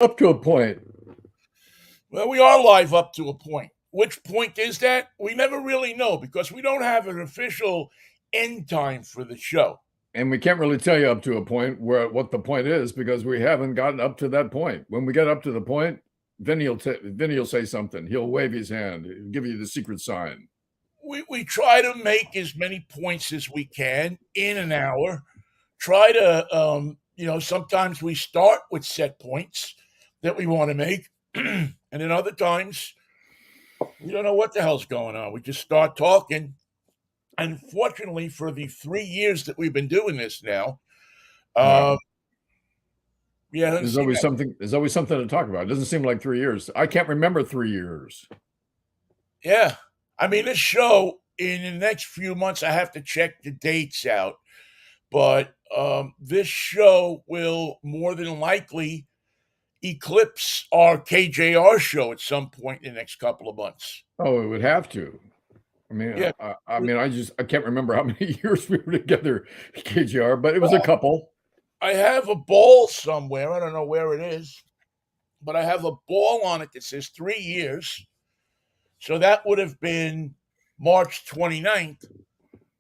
Up to a point. Well, we are live up to a point. Which point is that? We never really know because we don't have an official end time for the show. And we can't really tell you up to a point where what the point is because we haven't gotten up to that point. When we get up to the point, Vinnie will say something. He'll wave his hand, he'll give you the secret sign. We try to make as many points as we can in an hour. Try to, sometimes we start with set points that we want to make. And then other times, we don't know what the hell's going on. We just start talking. Unfortunately, for the 3 years that we've been doing this now, Wow. yeah, There's always something. There's always something to talk about. It doesn't seem like 3 years. I can't remember 3 years. Yeah. I mean, this show in the next few months, I have to check the dates out, but this show will more than likely eclipse our KJR show at some point in the next couple of months. Oh, it would have to. I mean, Yeah. I can't remember how many years we were together, KJR, but it was a couple. I have a ball somewhere. I don't know where it is, but I have a ball on it that says 3 years. So that would have been March 29th,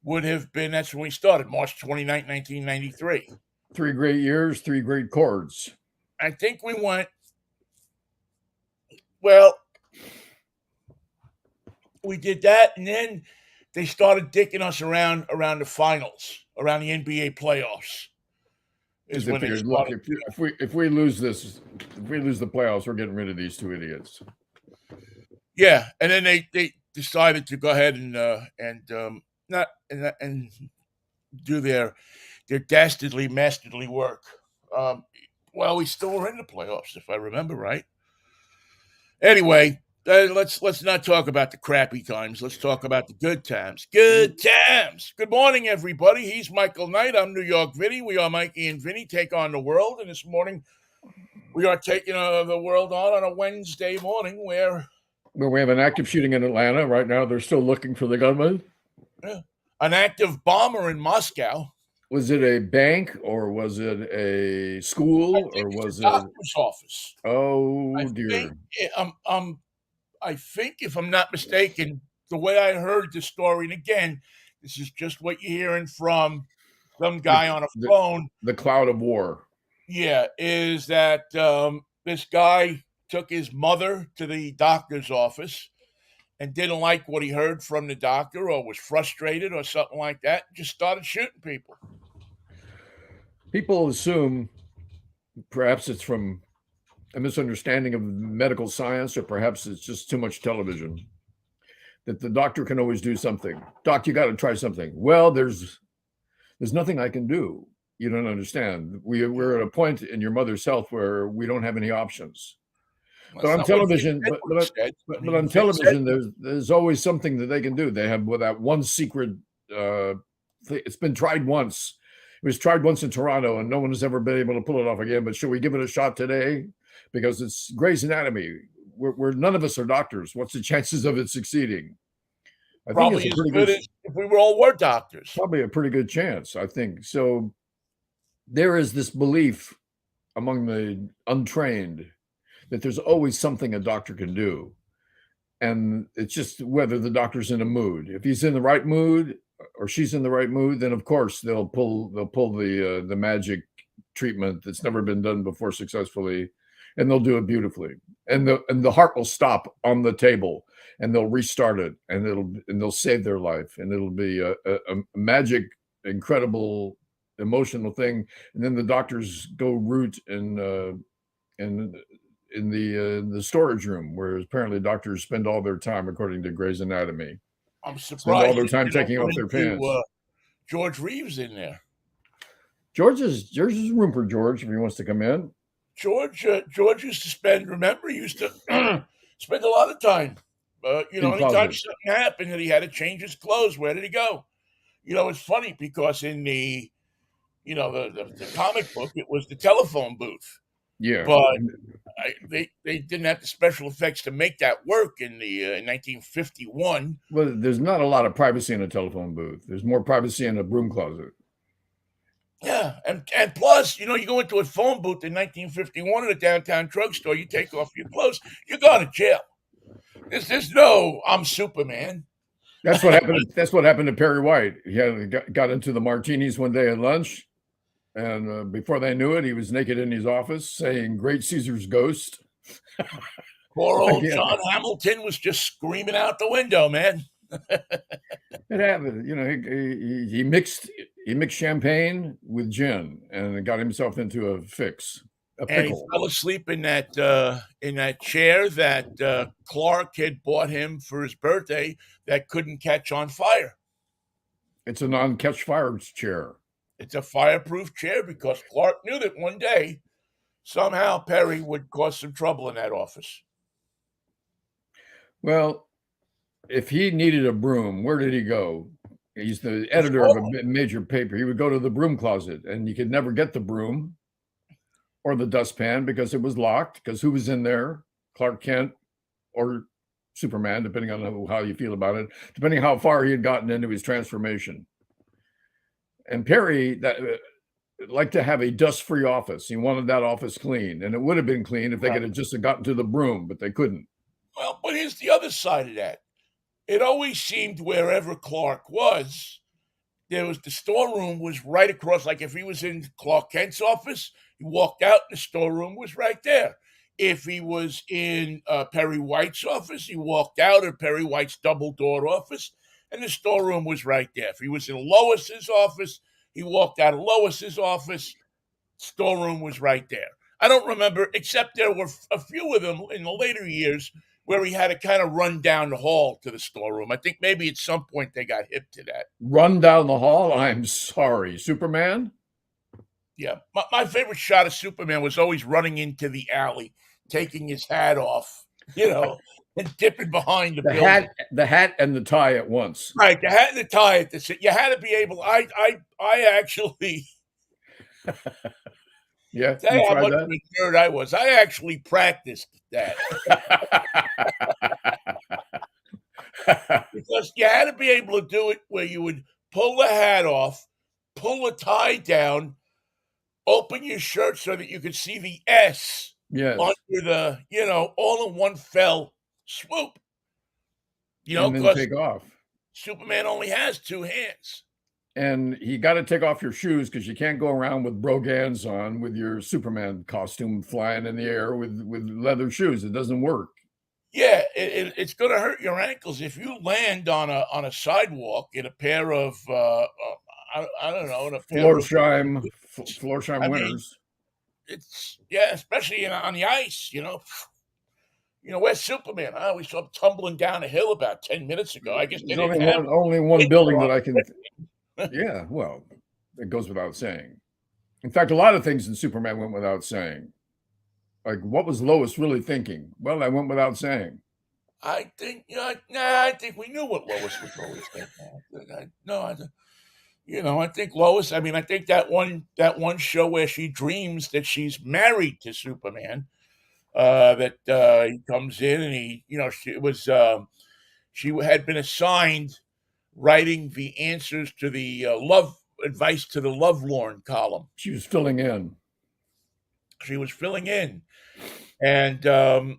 that's when we started, March 29th, 1993. 3 great years, 3 great chords. I think we went, well, we did that, and then they started dicking us around the finals, around the NBA playoffs. Is when they look, if we lose this, if we lose the playoffs, we're getting rid of these two idiots. Yeah, and then they decided to go ahead and do their dastardly, masterly work. Well, we still were in the playoffs, if I remember right. Anyway, let's not talk about the crappy times. Let's talk about the good times. Good times. Good morning, everybody. He's Michael Knight. I'm New York Vinnie. We are Mikey and Vinnie take on the world. And this morning, we are taking the world on a Wednesday morning where we have an active shooting in Atlanta right now. They're still looking for the gunman. Yeah. An active bomber in Moscow. Was it a bank or was it a school or was it a doctor's office? Oh dear! I think, if I'm not mistaken, the way I heard the story, and again, this is just what you're hearing from some guy on a phone. The cloud of war. Yeah, is that this guy took his mother to the doctor's office and didn't like what he heard from the doctor or was frustrated or something like that, just started shooting people. People assume perhaps it's from a misunderstanding of medical science, or perhaps it's just too much television, that the doctor can always do something. Doc, you got to try something. Well, there's nothing I can do. You don't understand. We're at a point in your mother's health where we don't have any options. But on television, but on television, there's always something that they can do. They have that one secret. It's been tried once. It was tried once in Toronto, and no one has ever been able to pull it off again. But should we give it a shot today? Because it's Grey's Anatomy. We're none of us are doctors. What's the chances of it succeeding? I probably think it's as good as if we all were doctors. Probably a pretty good chance, I think. So there is this belief among the untrained that there's always something a doctor can do. And it's just whether the doctor's in a mood. If he's in the right mood or she's in the right mood, then of course they'll pull the magic treatment that's never been done before successfully, and they'll do it beautifully. And the heart will stop on the table, and they'll restart it, and they'll save their life, and it'll be a magic, incredible, emotional thing. And then the doctors go root in the storage room, where apparently doctors spend all their time, according to Grey's Anatomy. I'm surprised. Spend all their time taking off their pants. George Reeves in there. George's room for George if he wants to come in. George used to spend. Remember, he used to spend a lot of time. Anytime something happened that he had to change his clothes, where did he go? It's funny because in the comic book, it was the telephone booth. Yeah, but they didn't have the special effects to make that work in the 1951. Well, there's not a lot of privacy in a telephone booth. There's more privacy in a broom closet. Yeah, and plus, you go into a phone booth in 1951 at a downtown drugstore, you take off your clothes, you're going to jail. There's no I'm Superman. That's what happened. That's what happened to Perry White. Got into the martinis one day at lunch, and before they knew it, he was naked in his office saying "Great Caesar's ghost." Poor old Again, John Hamilton was just screaming out the window, man. it happened. He mixed champagne with gin and got himself into a fix, a And he pickle. fell asleep in that chair that Clark had bought him for his birthday that couldn't catch on fire. It's a non-catch fire chair. It's a fireproof chair because Clark knew that one day somehow Perry would cause some trouble in that office. Well, if he needed a broom, where did he go? He's the The editor of a storeroom. major paper. He would go to the broom closet, and you could never get the broom or the dustpan because it was locked. Because who was in there? Clark Kent or Superman, depending on how you feel about it, depending how far he had gotten into his transformation. And Perry liked to have a dust-free office. He wanted that office clean, and it would have been clean if they could have just gotten to the broom, but they couldn't. Well, but here's the other side of that. It always seemed wherever Clark was, the storeroom was right across. Like if he was in Clark Kent's office, he walked out, and the storeroom was right there. If he was in Perry White's office, he walked out of Perry White's double door office, and the storeroom was right there. If he was in Lois's office, he walked out of Lois's office, storeroom was right there. I don't remember, except there were a few of them in the later years where he had to kind of run down the hall to the storeroom. I think maybe at some point they got hip to that. Run down the hall? I'm sorry. Superman? Yeah. My favorite shot of Superman was always running into the alley, taking his hat off, and dipping behind the building. The hat and the tie at once. Right, the hat and the tie at the you had to be able. I actually Yeah, tell you you how tried much that? of a nerd I was. I actually practiced that because you had to be able to do it where you would pull the hat off, pull the tie down, open your shirt so that you could see the S Yes, under the, all in one fell swoop. and then Because take off. Superman only has two hands. And you got to take off your shoes because you can't go around with brogans on with your Superman costume flying in the air with leather shoes. It doesn't work. Yeah, it's going to hurt your ankles if you land on a sidewalk in a pair of I don't know, in a pair of. Florsheim I mean, winners. it's especially on the ice. Where's Superman? We saw him tumbling down a hill about 10 minutes ago. I guess they There's didn't have only one it building that on. I can. Yeah, well, it goes without saying. In fact, a lot of things in Superman went without saying. Like, what was Lois really thinking? Well, I went without saying. I think, I think we knew what Lois was always thinking. I think Lois. I mean, I think that one show where she dreams that she's married to Superman. That he comes in and she had been assigned writing the answers to the love advice to the lovelorn column. She was filling in. She was filling in, and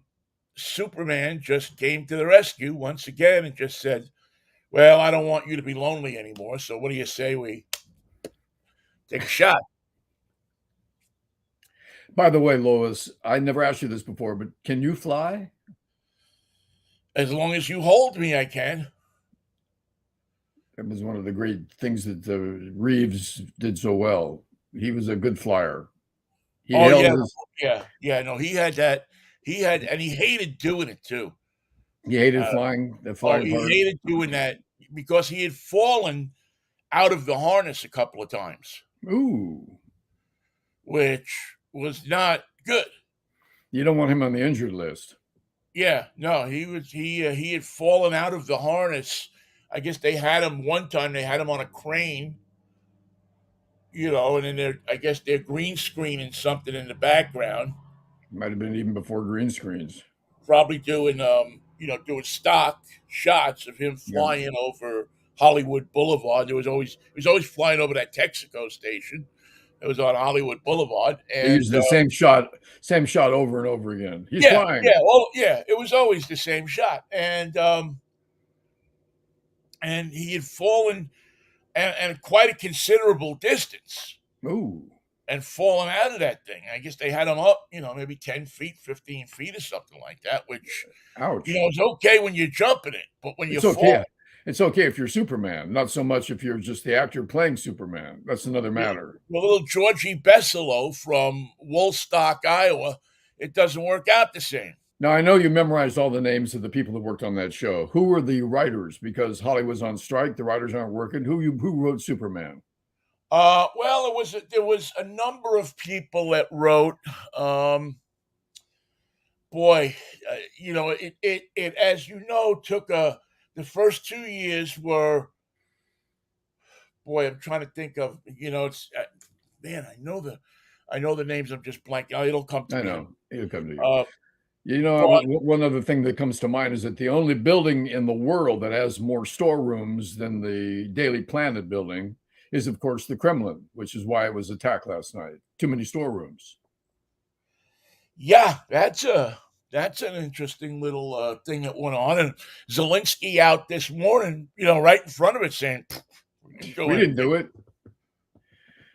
Superman just came to the rescue once again and just said, "Well, I don't want you to be lonely anymore. So what do you say we take a shot?" By the way, Lois, I never asked you this before, but can you fly? As long as you hold me, I can. That was one of the great things that Reeves did so well. He was a good flyer. He Oh held yeah, his. yeah. No, he had that. And he hated doing it too. He hated Uh, flying. The oh, flying he part. hated doing that because he had fallen out of the harness a couple of times, Ooh, which was not good. you don't want him on the injured list. Yeah, no, he had fallen out of the harness. I guess they had him one time. They had him on a crane, and then I guess they're green screening something in the background, Might have been even before green screens. probably doing stock shots of him Yeah. flying over Hollywood Boulevard. He was always flying over that Texaco station. It was on Hollywood Boulevard, They and use the same shot over and over again. He's yeah, flying. yeah, well, yeah, it was always the same shot, and he had fallen and quite a considerable distance Ooh, and fallen out of that thing. I guess they had him up, maybe 10 feet, 15 feet or something like that, which, ouch. is okay when you're jumping it, but when you It's fall, okay. It's okay if you're Superman, not so much if you're just the actor playing Superman. That's another matter. the little Georgie Besselo from Woolstock, Iowa, it doesn't work out the same. Now I know you memorized all the names of the people that worked on that show. Who were the writers? Because Hollywood's on strike, the writers aren't working. Who wrote Superman? Well, there was a number of people that wrote. Boy, it as you know took the first 2 years were. Boy, I'm trying to think of it's man. I know the names. I'm just blanking. Oh, it'll come to I me. know it'll come to you. Uh, but One other thing that comes to mind is that the only building in the world that has more storerooms than the Daily Planet building is, of course, the Kremlin, which is why it was attacked last night. Too many storerooms. yeah, that's an interesting little thing that went on. And Zelensky out this morning, right in front of it, saying, We didn't do it.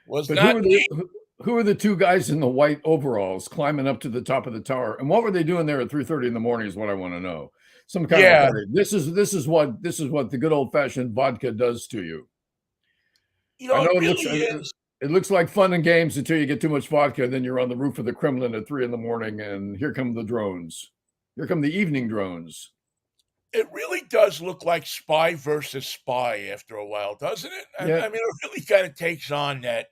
Was But not me. who are the two guys in the white overalls climbing up to the top of the tower? And what were they doing there at 3:30 in the morning is what I want to know. Some kind Yeah. of party. This is what the good old fashioned vodka does to you. I know it looks like fun and games until you get too much vodka. Then you're on the roof of the Kremlin at 3 in the morning, and here come the drones. Here come the evening drones. It really does look like spy versus spy after a while, doesn't it? Yeah. I mean, it really kind of takes on that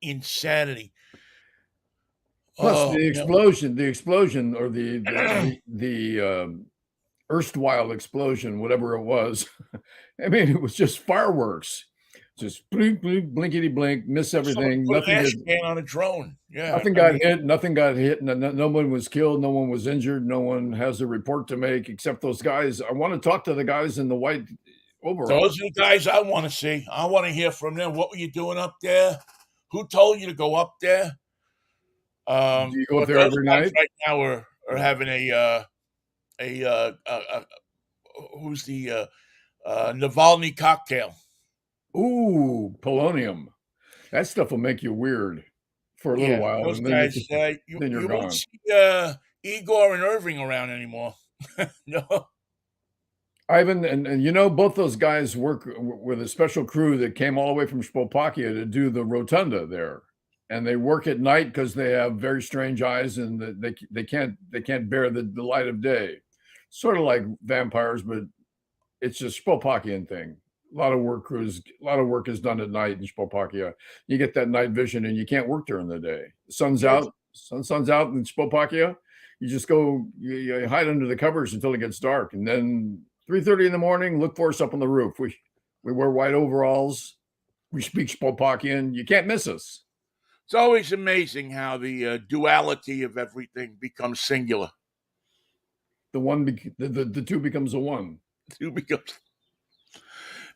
insanity. Plus the explosion, or the erstwhile explosion, whatever it was. I mean, it was just fireworks. Just blink, blink, blinkety blink, miss everything. Put an ash can on a drone. Yeah. Nothing got hit. Nothing got hit. No one was killed. No one was injured. No one has a report to make except those guys. I want to talk to the guys in the white overalls. Those are the guys I want to see. I want to hear from them. What were you doing up there? Who told you to go up there? Do you go up there every night? Right now are having who's the Navalny cocktail. Ooh, polonium. That stuff will make you weird for a little while. Those And guys, then you're you gone. won't see Igor and Irving around anymore. No. Ivan, and both those guys work with a special crew that came all the way from Slovakia to do the rotunda there, and they work at night because they have very strange eyes and they can't bear the light of day. Sort of like vampires, but it's a Slovakian thing. A lot of work is done at night in Slovakia. You get that night vision, and you can't work during the day. The sun's out. Sun's out in Slovakia. You just go. You hide under the covers until it gets dark, and then 3:30 in the morning, look for us up on the roof. We wear white overalls. We speak Slovakian. You can't miss us. It's always amazing how the duality of everything becomes singular. The two becomes a one. Two becomes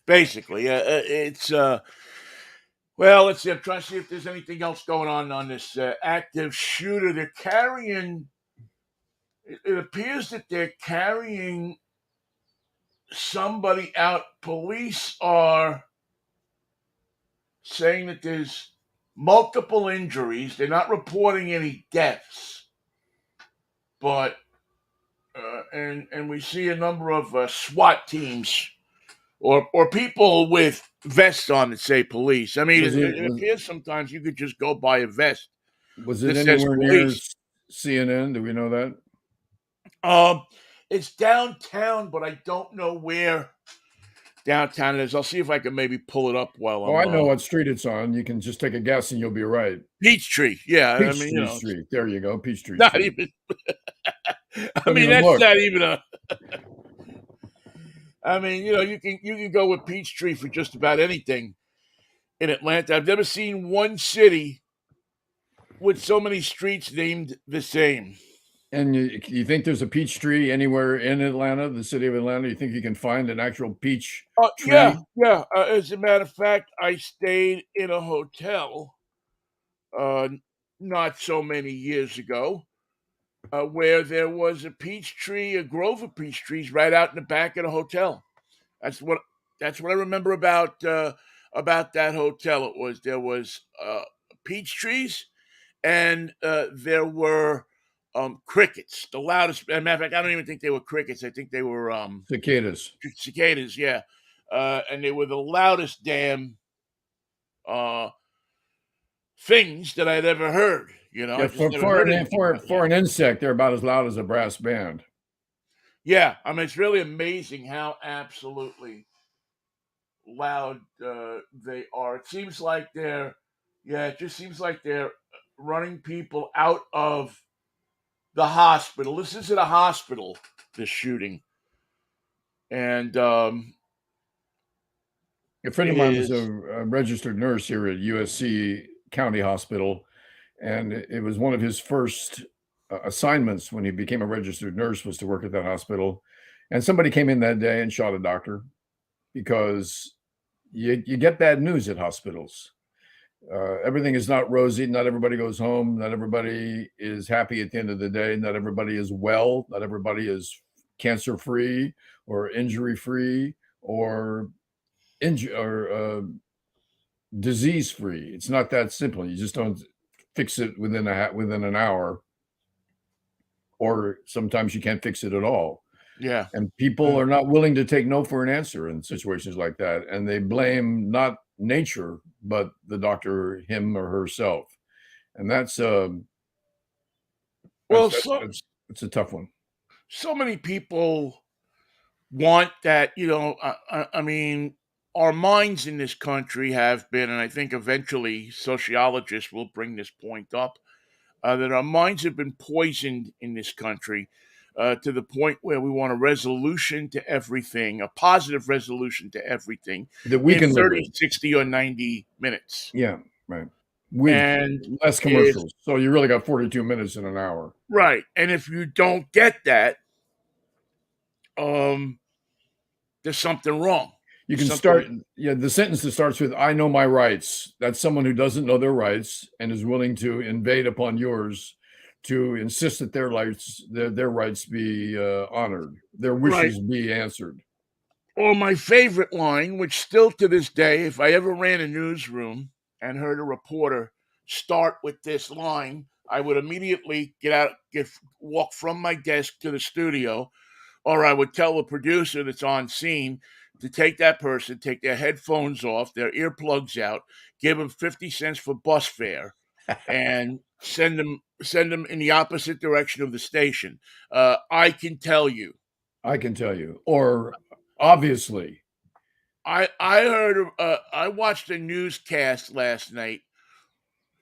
basically. It's well. Let's see. I'm trying to see if there's anything else going on this active shooter. They're carrying. It appears that they're carrying somebody out. Police are saying that there's multiple injuries. They're not reporting any deaths, but and we see a number of SWAT teams or people with vests on that say police. I mean, it appears sometimes you could just go buy a vest. Was it anywhere near CNN? Do we know that? It's downtown, but I don't know where downtown it is. I'll see if I can maybe pull it up while I'm. Oh, I know what street it's on. You can just take a guess and you'll be right. Peachtree, yeah. Peachtree Street. There you go, Peachtree. Not Street. even. I mean, that's not even a. I mean, you can go with Peachtree for just about anything in Atlanta. I've never seen one city with so many streets named the same. And you think there's a peach tree anywhere in Atlanta, the city of Atlanta? You think you can find an actual peach Yeah, tree? yeah. As a matter of fact, I stayed in a hotel uh, not so many years ago, where there was a peach tree, a grove of peach trees, right out in the back of the hotel. That's what that's what I remember about that hotel. There was peach trees, and there were crickets. The loudest. As a matter of fact, I don't even think they were crickets. I think they were Cicadas. cicadas. Yeah, and they were the loudest damn uh, things that I'd ever heard. Yeah, I just never heard anything like for that. an insect, they're about as loud as a brass band. Yeah, I mean, it's really amazing how absolutely loud they are. It just seems like they're running people out of the hospital. This is at a hospital, this shooting. And A friend of it mine was is, a registered nurse here at USC County Hospital, and it was one of his first assignments when he became a registered nurse was to work at that hospital. And somebody came in that day and shot a doctor because you get bad news at hospitals. Everything is not rosy. Not everybody goes home. Not everybody is happy at the end of the day. Not everybody is well. Not everybody is cancer free or injury free or disease free. It's not that simple. You just don't fix it within an hour, or sometimes you can't fix it at all. yeah. And people Uh, are not willing to take no for an answer in situations like that, and they blame not nature but the doctor, him or herself, and well, that's a tough one. so many people want that, I mean, our minds in this country have been, and I think eventually sociologists will bring this point up, that our minds have been poisoned in this country to the point where we want a resolution to everything, a positive resolution to everything That we in can live 30, with. 60, or 90 minutes. Yeah, right. With And less if, commercials. So you really got 42 minutes in an hour. right. And if you don't get that, um, there's something wrong. You There's can something, start, yeah, the sentence that starts with, I know my rights. That's someone who doesn't know their rights and is willing to invade upon yours to insist that their rights be honored, their right. wishes be answered. Or my favorite line, which still to this day, if I ever ran a newsroom and heard a reporter start with this line, I would immediately walk from my desk to the studio, or I would tell the producer that's on scene to take that person, take their headphones off, their earplugs out, give them 50 cents for bus fare, and send them in the opposite direction of the station. I can tell you. I can tell you. Or obviously, I watched a newscast last night,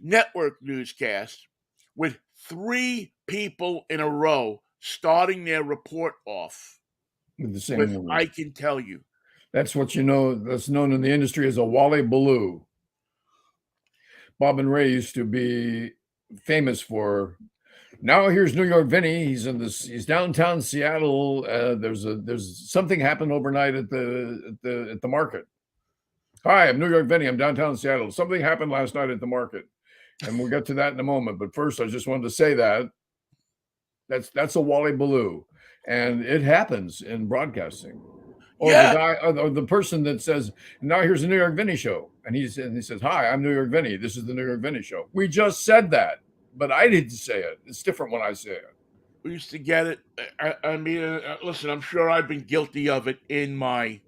network newscast, with three people in a row starting their report off with the with same word. "I can tell you." That's what you know, that's known in the industry as a Wally Ballou. Bob and Ray used to be famous for. Now here's New York Vinnie. He's downtown Seattle. There's something happened overnight at the market. Hi, I'm New York Vinnie. I'm downtown Seattle. Something happened last night at the market, and we'll get to that in a moment. But first, I just wanted to say that's a Wally Ballou, and it happens in broadcasting. Or the Yeah, guy, or the person that says, "Now here's the New York Vinnie show," and he says, "Hi, I'm New York Vinnie. This is the New York Vinnie show." We just said that, but I didn't say it. It's different when I say it. we used to get it. I mean, listen, I'm sure I've been guilty of it in my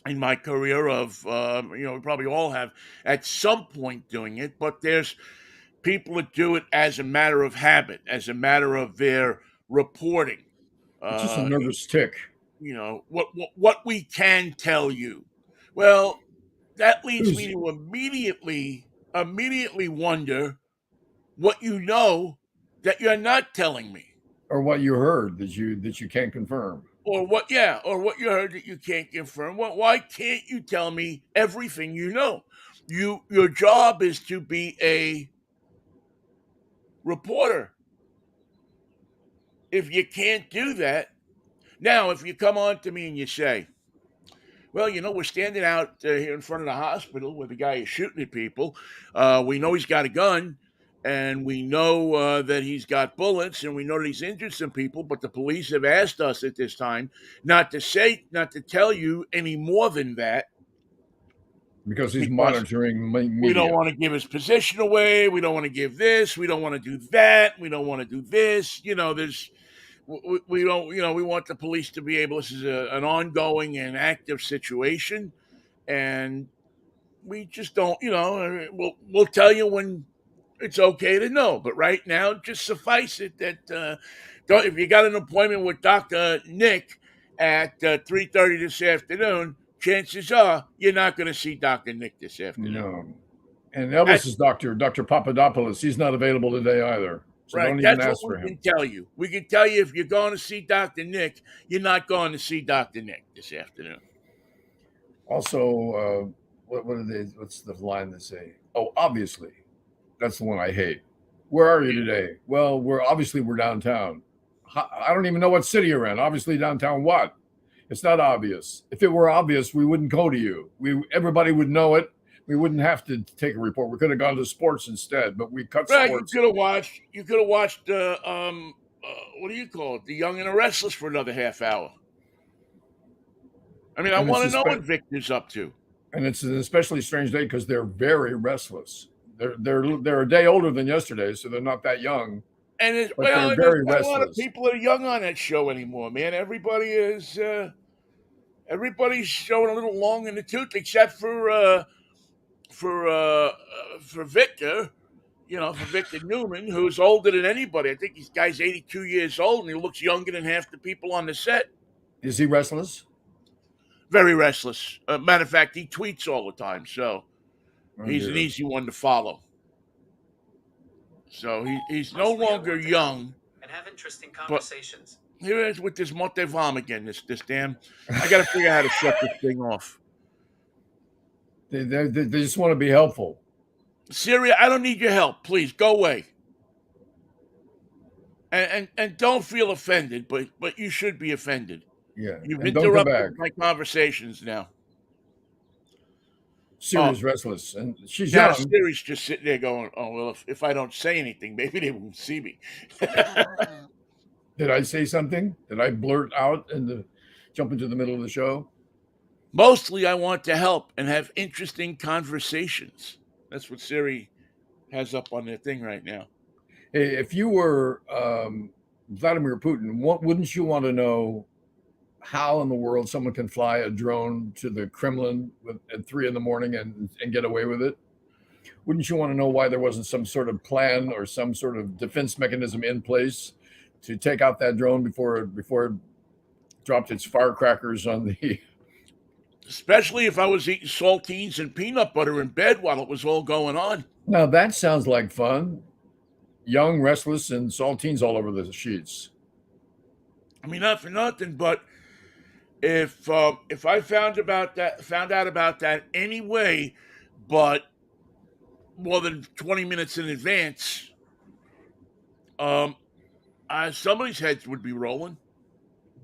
career. We probably all have at some point doing it, but there's people that do it as a matter of habit, as a matter of their reporting. It's just a Uh, nervous tick. what we can tell you. Well, that leads me Who's to immediately wonder what you know that you're not telling me, or what you heard that you can't confirm. or what you heard that you can't confirm. Why can't you tell me everything you know? Your job is to be a reporter. if you can't do that, now if you come on to me and you say, well, we're standing out here in front of the hospital where the guy is shooting at people. We know he's got a gun, and we know that he's got bullets, and we know that he's injured some people. But the police have asked us at this time not to tell you any more than that because he's because monitoring we don't media. want to give his position away. We don't want to give this. We don't want to do that. We don't want to do this. We don't. We want the police to be able. This is an ongoing and active situation, and we just don't. We'll tell you when it's okay to know. But right now, just suffice it that if you got an appointment with Dr. Nick at 3:30 this afternoon, chances are you're not going to see Dr. Nick this afternoon. No. And Elvis's doctor, Dr. Papadopoulos, he's not available today either. So Right. don't even That's ask what for we him. can tell you. We can tell you if you're going to see Dr. Nick, you're not going to see Dr. Nick this afternoon. Also, what are they? What's the line they say? Oh, obviously. That's the one I hate. Where are you today? Well, we're downtown. I don't even know what city you're in. Obviously downtown what? It's not obvious. If it were obvious, we wouldn't go to you. Everybody would know it. We wouldn't have to take a report. We could have gone to sports instead, but we cut Right, sports. you could have watched what do you call it? The Young and the Restless for another half hour. I mean, I And want to know what Victor's up to. And it's an especially strange day because they're very restless. They're a day older than yesterday, so they're not that young. And they're very there's not a lot of restless. people that are young on that show anymore, man. Everybody's showing a little long in the tooth, except for Victor. For Victor Newman, who's older than anybody. I think this guy's 82 years old, and he looks younger than half the people on the set. Is he restless? Very restless. Matter of fact, he tweets all the time, so he's an easy one to follow. So he's no longer young. And have interesting conversations. Here it is with this Montevam again. This damn. I got to figure out how to shut this thing off. They just want to be helpful. Siri, I don't need your help. Please go away. And don't feel offended, but you should be offended. Yeah, you've interrupted my conversations now. Siri's restless, and she's young. Siri's just sitting there going, "Oh well, if I don't say anything, maybe they won't see me." Did I say something? Did I blurt out and jump into the middle of the show? Mostly, I want to help and have interesting conversations. That's what Siri has up on their thing right now. Hey, if you were Vladimir Putin, wouldn't you want to know how in the world someone can fly a drone to the Kremlin at 3 a.m. and get away with it? Wouldn't you want to know why there wasn't some sort of plan or some sort of defense mechanism in place to take out that drone before it dropped its firecrackers on the... Especially if I was eating saltines and peanut butter in bed while it was all going on. Now, that sounds like fun. Young, restless, and saltines all over the sheets. I mean, not for nothing, but if I found out about that anyway, but more than 20 minutes in advance, somebody's heads would be rolling.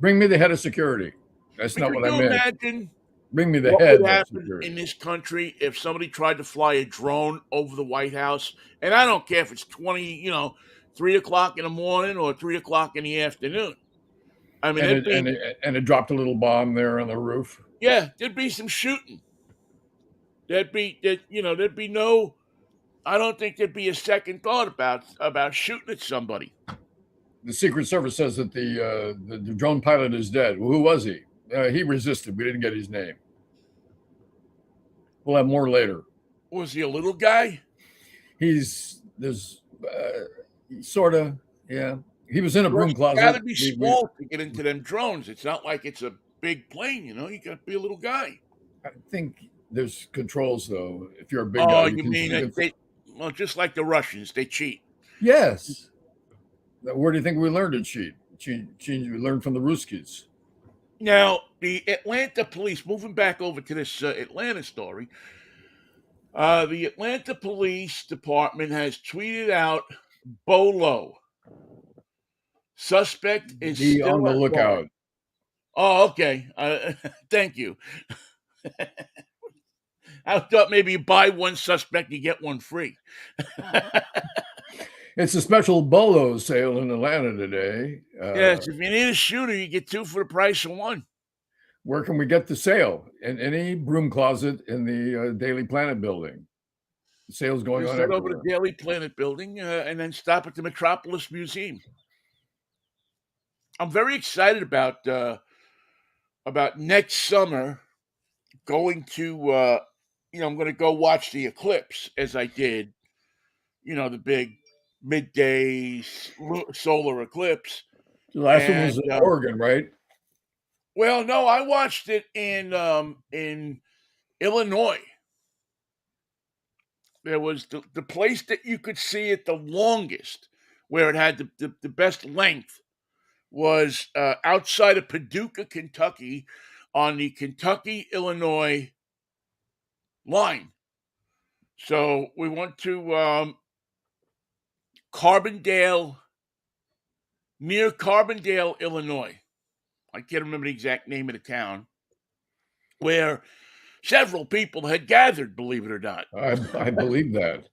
Bring me the head of security. That's not what I meant. Imagine bring me the head would of happen security in this country if somebody tried to fly a drone over the White House? And I don't care if it's 3 o'clock in the morning or 3 o'clock in the afternoon. I mean, and it dropped a little bomb there on the roof. Yeah, there'd be some shooting. There'd be no. I don't think there'd be a second thought about shooting at somebody. The Secret Service says that the drone pilot is dead. Well, who was he? He resisted. We didn't get his name. We'll have more later. Was he a little guy? There's sort of, yeah. He was in a broom closet. You got to be small to get into them drones. It's not like it's a big plane, you got to be a little guy. I think there's controls, though. If you're a big guy. You mean just like the Russians, they cheat. Yes. Where do you think we learned to cheat? We learned from the Ruskies. Now, the Atlanta police, moving back over to this Atlanta story, the Atlanta Police Department has tweeted out BOLO, Suspect is Be still on the at large. lookout. Oh, okay. Thank you. I thought maybe you buy one suspect, you get one free. It's a special bolo sale in Atlanta today. Yes, if you need a shooter, you get two for the price of one. Where can we get the sale? In any broom closet in the Daily Planet building. The sale's going Just on head over everywhere. to Daily Planet building and then stop at the Metropolis Museum. I'm very excited about next summer going to I'm going to go watch the eclipse as I did, the big midday solar eclipse. The last one was And in Oregon, right? well, no, I watched it in Illinois. There was the place that you could see it the longest, where it had the best length, was outside of Paducah, Kentucky, on the Kentucky-Illinois line. So we went to near Carbondale, Illinois. I can't remember the exact name of the town, where several people had gathered, believe it or not. I believe that.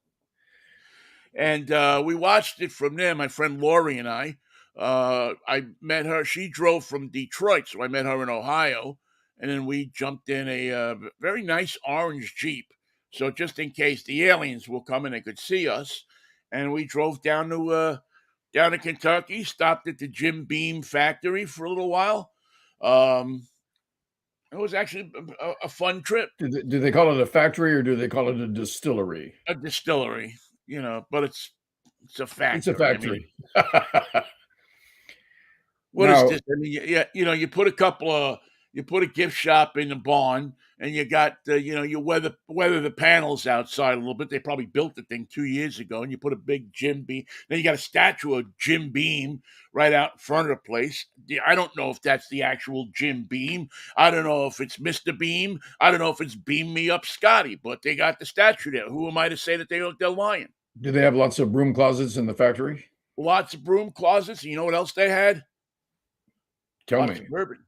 And we watched it from there, my friend Lori and I. I met her. She drove from Detroit, so I met her in Ohio. And then we jumped in a very nice orange Jeep. So just in case the aliens will come and they could see us. And we drove down to Kentucky, stopped at the Jim Beam factory for a little while. It was actually a fun trip. Do they call it a factory or do they call it a distillery? A distillery, but it's a factory. It's a factory. I mean, what is this? I mean, you put a gift shop in the barn, and you got you weather the panels outside a little bit. They probably built the thing 2 years ago, and you put a big Jim Beam. Then you got a statue of Jim Beam right out in front of the place. I don't know if that's the actual Jim Beam. I don't know if it's Mr. Beam. I don't know if it's Beam Me Up Scotty. But they got the statue there. Who am I to say that they're lying? Do they have lots of broom closets in the factory? Lots of broom closets. And you know what else they had? Tell Lots me. of bourbon.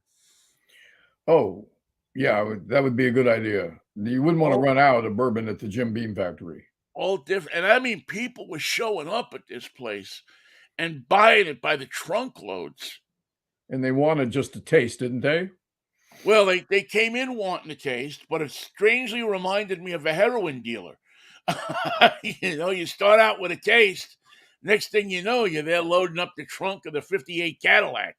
Oh, yeah, that would be a good idea. You wouldn't want to run out of bourbon at the Jim Beam factory. All different. And I mean, people were showing up at this place and buying it by the trunk loads. And they wanted just a taste, didn't they? Well, they came in wanting a taste, but it strangely reminded me of a heroin dealer. You start out with a taste. Next thing you know, you're there loading up the trunk of the 58 Cadillac.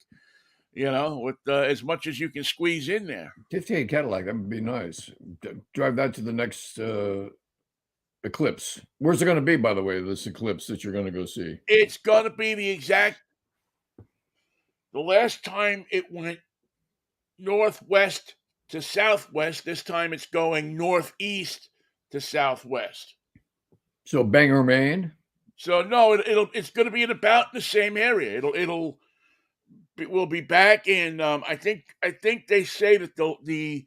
With as much as you can squeeze in there. 58 Cadillac, that would be nice. Drive that to the next eclipse. Where's it going to be, by the way, this eclipse that you're going to go see? It's going to be the last time it went northwest to southwest. This time it's going northeast to southwest. So Bangor, Maine? So no, it's going to be in about the same area. We'll be back in. I think they say that the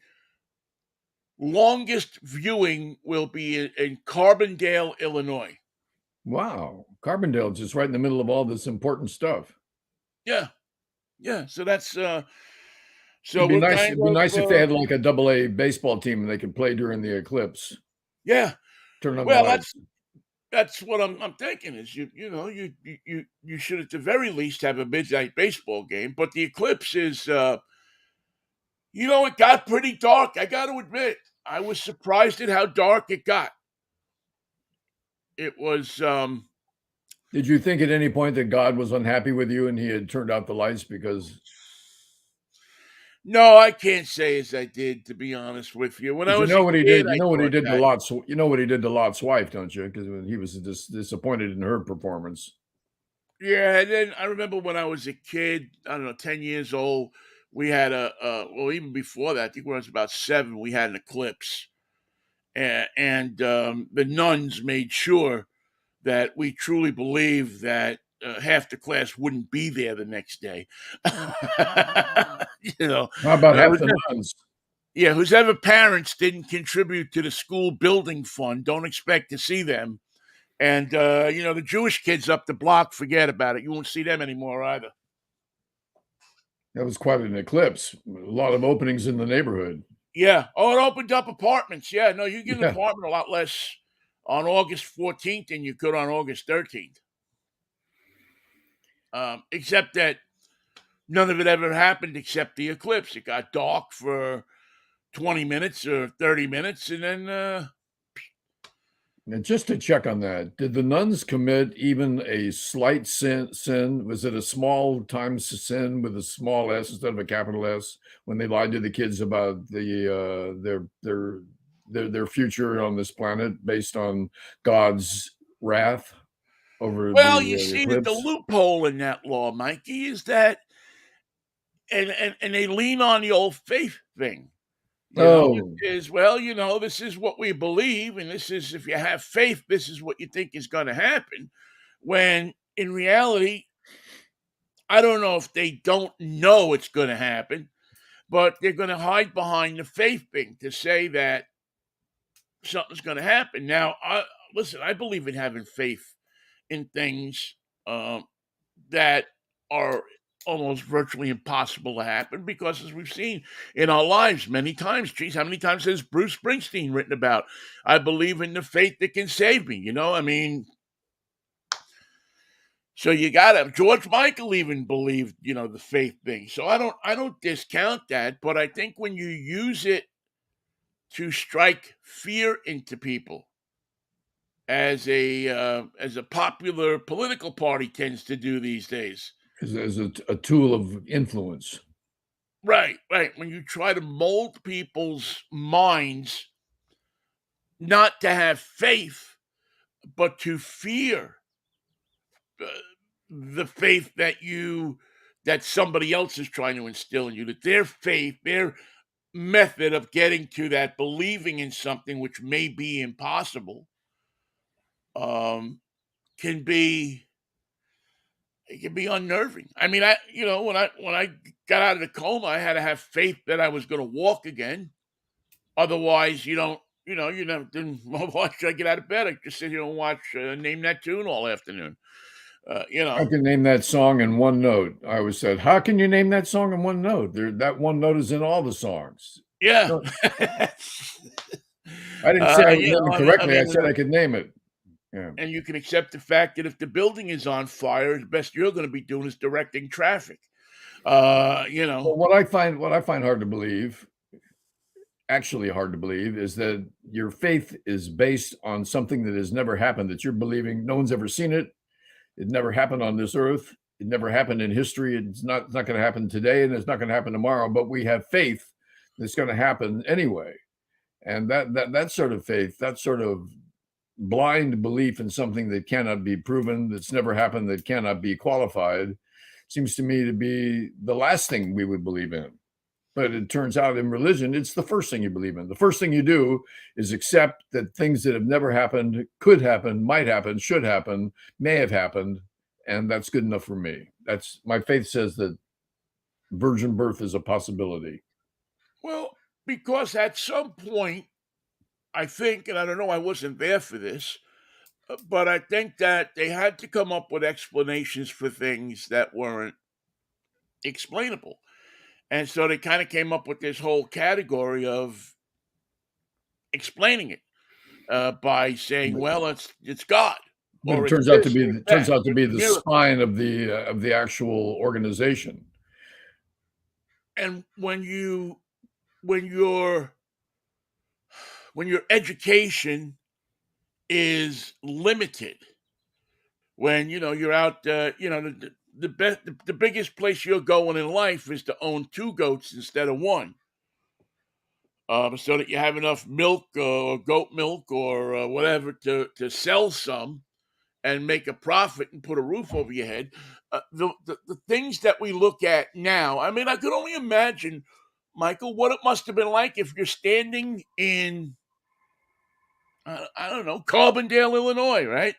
longest viewing will be in Carbondale, Illinois. Wow, Carbondale, just right in the middle of all this important stuff. Yeah. So that's so. It'd be nice. It'd be nice if they had like a AA baseball team and they could play during the eclipse. Yeah. Turn on the lights. That's what I'm thinking is you should at the very least have a midnight baseball game, but the eclipse is it got pretty dark. I got to admit, I was surprised at how dark it got. It was. Did you think at any point that God was unhappy with you and He had turned out the lights because? No, I can't say as I did, to be honest with you. When I was what he did. You know what he did that. to Lot's. You know what he did to Lot's wife, don't you? Because he was disappointed in her performance. Yeah, and then I remember when I was a kid, I don't know, 10 years old, we had even before that, I think when I was about 7, we had an eclipse. And the nuns made sure that we truly believed that half the class wouldn't be there the next day. How about half the nuns? Yeah, whose ever parents didn't contribute to the school building fund, don't expect to see them. And, the Jewish kids up the block, forget about it. You won't see them anymore either. That was quite an eclipse. A lot of openings in the neighborhood. Yeah. Oh, it opened up apartments. Yeah. No, you get an Yeah. apartment a lot less on August 14th than you could on August 13th. Except that none of it ever happened except the eclipse. It got dark for 20 minutes or 30 minutes, and then And just to check on that, did the nuns commit even a slight sin? Was it a small times sin with a small s instead of a capital S when they lied to the kids about their future on this planet based on God's wrath over well, you the see that the eclipse? loophole in that law, Mikey, is that and they lean on the old faith thing. Oh, Is well, this is what we believe, and this is if you have faith, this is what you think is going to happen. When in reality, I don't know if they don't know it's going to happen, but they're going to hide behind the faith thing to say that something's going to happen. Now, listen, I believe in having faith in things um, that are almost virtually impossible to happen because, as we've seen in our lives many times, geez, how many times has Bruce Springsteen written about, I believe in the faith that can save me? I mean, so you gotta George Michael even believed, the faith thing. So I don't discount that, but I think when you use it to strike fear into people, as a popular political party tends to do these days. as a tool of influence. Right, right. When you try to mold people's minds not to have faith, but to fear uh, the faith that somebody else is trying to instill in you, that their faith, their method of getting to that believing in something which may be impossible, um, can be it can be unnerving. I mean, when I got out of the coma, I had to have faith that I was going to walk again. Otherwise, you don't. Then why should I get out of bed? I just sit here and watch Name That Tune all afternoon. Uh, you I know, can name that song in one note. I always said, "How can you name that song in one note? That one note is in all the songs." yeah. No, I didn't say I would name it I mean, I correctly. I mean, said I could name it. Yeah. and you can accept the fact that if the building is on fire, the best you're going to be doing is directing traffic. You know, Well, what I find hard to believe, actually hard to believe, is that your faith is based on something that has never happened. That you're believing. No one's ever seen it. It never happened on this earth. It never happened in history. It's not going to happen today, and it's not going to happen tomorrow. But we have faith that it's going to happen anyway. And that sort of faith, that sort of blind belief in something that cannot be proven, that's never happened, that cannot be qualified, seems to me to be the last thing we would believe in. But it turns out in religion, it's the first thing you believe in. The first thing you do is accept that things that have never happened could happen, might happen, should happen, may have happened, and that's good enough for me. That's my faith says that virgin birth is a possibility. well, because at some point, I think, and I don't know, I wasn't there for this, but I think that they had to come up with explanations for things that weren't explainable. And so they kind of came up with this whole category of explaining it by saying, But, well, it's God, but it or it's turns out to this, be or it's it turns that, out to or be it's a the miracle. spine of the actual organization. And when your when your education is limited, when you're out, the biggest place you're going in life is to own two goats instead of one, so that you have enough milk or goat milk or whatever to sell some and make a profit and put a roof over your head. The things that we look at now, I mean, I could only imagine, Michael, what it must have been like if you're standing in, I don't know, Carbondale, Illinois, right?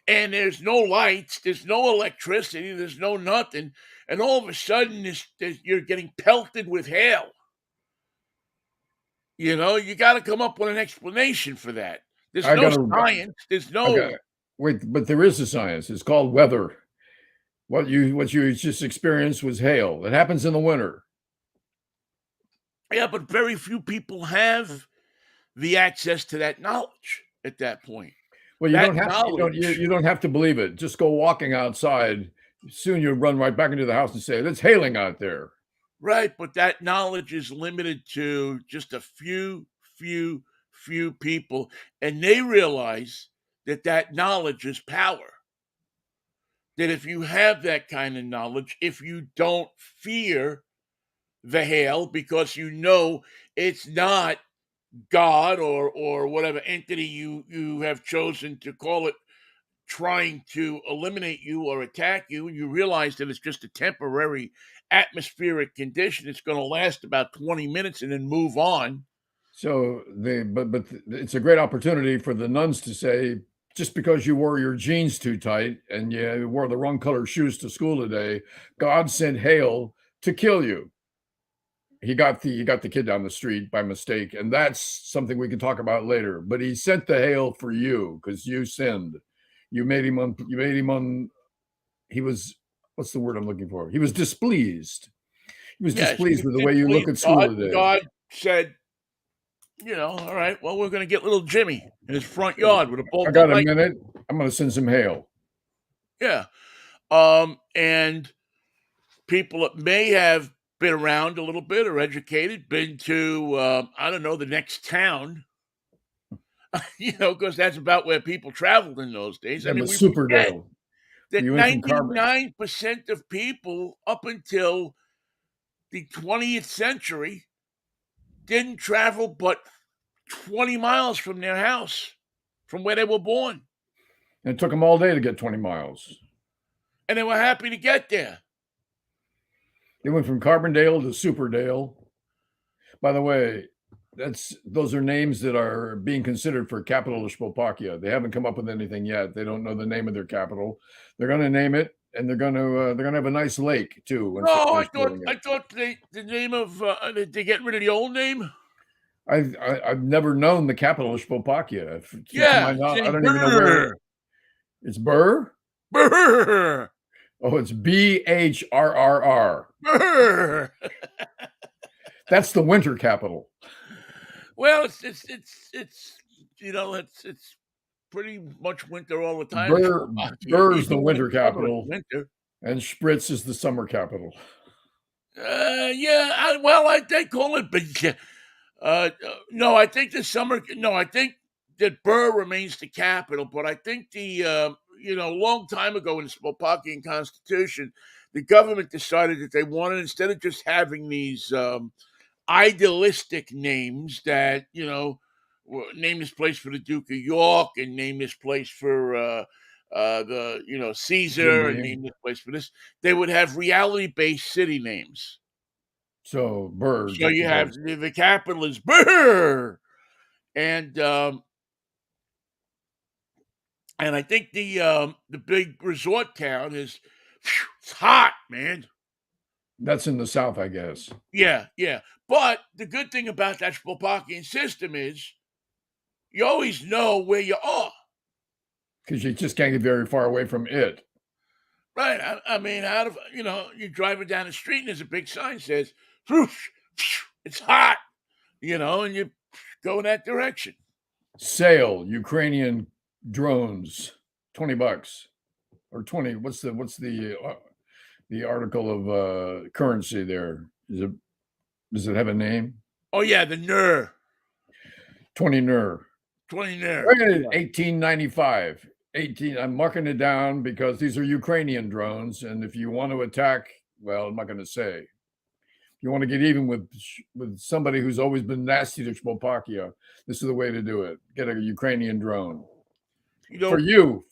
And there's no lights, there's no electricity, there's no nothing. And all of a sudden, you're getting pelted with hail. You got to come up with an explanation for that. There's I no gotta science. There's I got no. wait, but there is a science. It's called weather. What you just experienced was hail. It happens in the winter. Yeah, but very few people have the access to that knowledge at that point. Well, you don't That have to, knowledge, you don't have to believe it. Just go walking outside. Soon you'll run right back into the house and say, "It's hailing out there." right? But that knowledge is limited to just a few people, and they realize that that knowledge is power. That if you have that kind of knowledge, if you don't fear the hail because you know it's not God or whatever entity you have chosen to call it trying to eliminate you or attack you, and you realize that it's just a temporary atmospheric condition. It's going to last about 20 minutes and then move on. So but it's a great opportunity for the nuns to say, just because you wore your jeans too tight and you wore the wrong color shoes to school today, God sent hail to kill you. He got the kid down the street by mistake, and that's something we can talk about later. But he sent the hail for you because you sinned. You made him on. He was, what's the word I'm looking for? He was displeased. He was Yes, displeased he with the did way you look please at school God, and today. God said, all right, well, we're going to get little Jimmy in his front yard with a bolt I of got a lightning. minute. I'm going to send some hail. Yeah. And people that may have been around a little bit or educated, been to, I don't know, the next town, because that's about where people traveled in those days. I Yeah, mean, but we forget Superdale. that You went from Carbon. 99% of people up until the 20th century didn't travel but 20 miles from their house, from where they were born. And it took them all day to get 20 miles. And they were happy to get there. They went from Carbondale to Superdale. By the way, those are names that are being considered for capital of Slovakia. They haven't come up with anything yet. They don't know the name of their capital. They're going to name it, and they're going to have a nice lake too. When No, finish building I it. thought the name of they get rid of the old name. I've never known the capital of Slovakia. To my Yeah, knowledge, I say don't even know brr, where it's. Burr. brr, Oh, it's Bhrrr. brr. That's the winter capital. Well, it's pretty much winter all the time. Burr's the Even when it's winter summer, it's capital, winter. and Spritz is the summer capital. Yeah. They call it big. No, I think the summer. No, I think that Burr remains the capital, but I think a long time ago in the Slovakian Constitution, the government decided that they wanted, instead of just having these idealistic names that name this place for the Duke of York and name this place for the Jim Caesar and Beam. name this place for this, they would have reality based city names. So Burr, So just you have because. the capital is Burr, and I think the big resort town is it's hot, man. That's in the south, I guess, Yeah. But the good thing about that Slovakian system is you always know where you are. because you just can't get very far away from it. Right. I mean, you're driving down the street and there's a big sign that says, it's hot, and you go in that direction. Sale Ukrainian drones, $20 or 20. What's the article of currency there? Does it have a name? Oh, yeah, the NER. 20 NER. 20 NER. 1895. 18. I'm marking it down because these are Ukrainian drones, and if you want to attack, well, I'm not going to say. If you want to get even with somebody who's always been nasty to Slovakia, this is the way to do it. Get a Ukrainian drone. For you,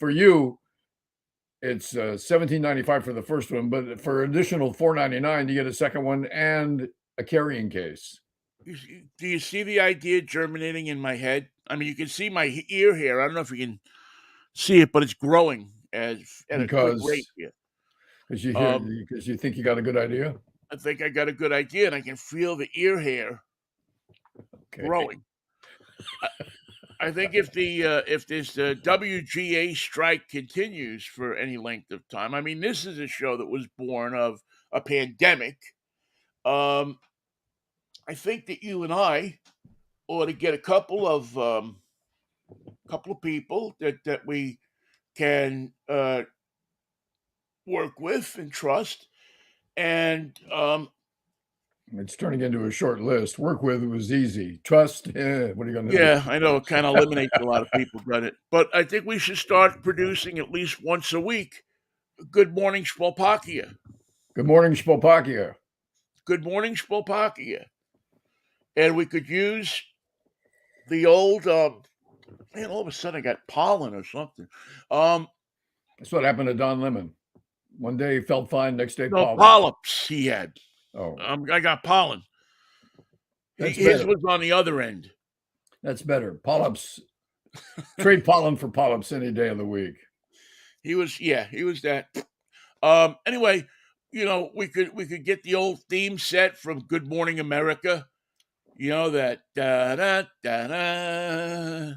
it's $17.95 for the first one, but for additional $4.99, you get a second one and a carrying case. Do you see the idea germinating in my head? I mean, you can see my ear hair. I don't know if you can see it, but it's growing at a quick rate here. Because you think you got a good idea. I think I got a good idea, and I can feel the ear hair growing. I think if this WGA strike continues for any length of time, I mean, this is a show that was born of a pandemic. Um, I think that you and I ought to get a couple of people that we can work with and trust, and It's turning into a short list. Work with was easy. Trust, what are you going to do? yeah, I know it kind of eliminates a lot of people, doesn't it? But I think we should start producing at least once a week. Good morning, Spolpakia. Good morning, Spolpakia. Good morning, Spolpakia. And we could use the old man. All of a sudden, I got pollen or something. That's what happened to Don Lemon. One day he felt fine, next day No pollen. polyps he had. Oh, I got pollen. that's His better. was on the other end. That's better. Polyps. Trade pollen for polyps any day of the week. He was that. Anyway, we could get the old theme set from Good Morning America. You know that da da da da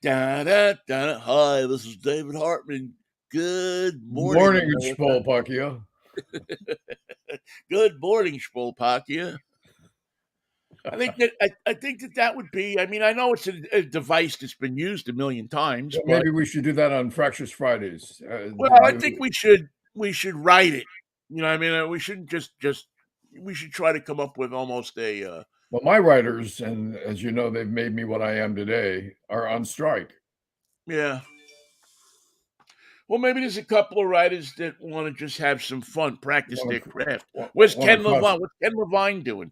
da da da. Hi, this is David Hartman. Good morning, Morning, America. Spolpakia. Good morning, Spolpakia. I think that would be. I mean, I know it's a device that's been used a million times, Well, but maybe we should do that on Fractious Fridays. well, I think we should write it. You know, I mean, we shouldn't just we should try to come up with almost a. Well, my writers, and as you know, they've made me what I am today, are on strike. Yeah. Well, maybe there's a couple of writers that want to just have some fun, practice their craft. Where's Ken Levine? What's Ken Levine doing?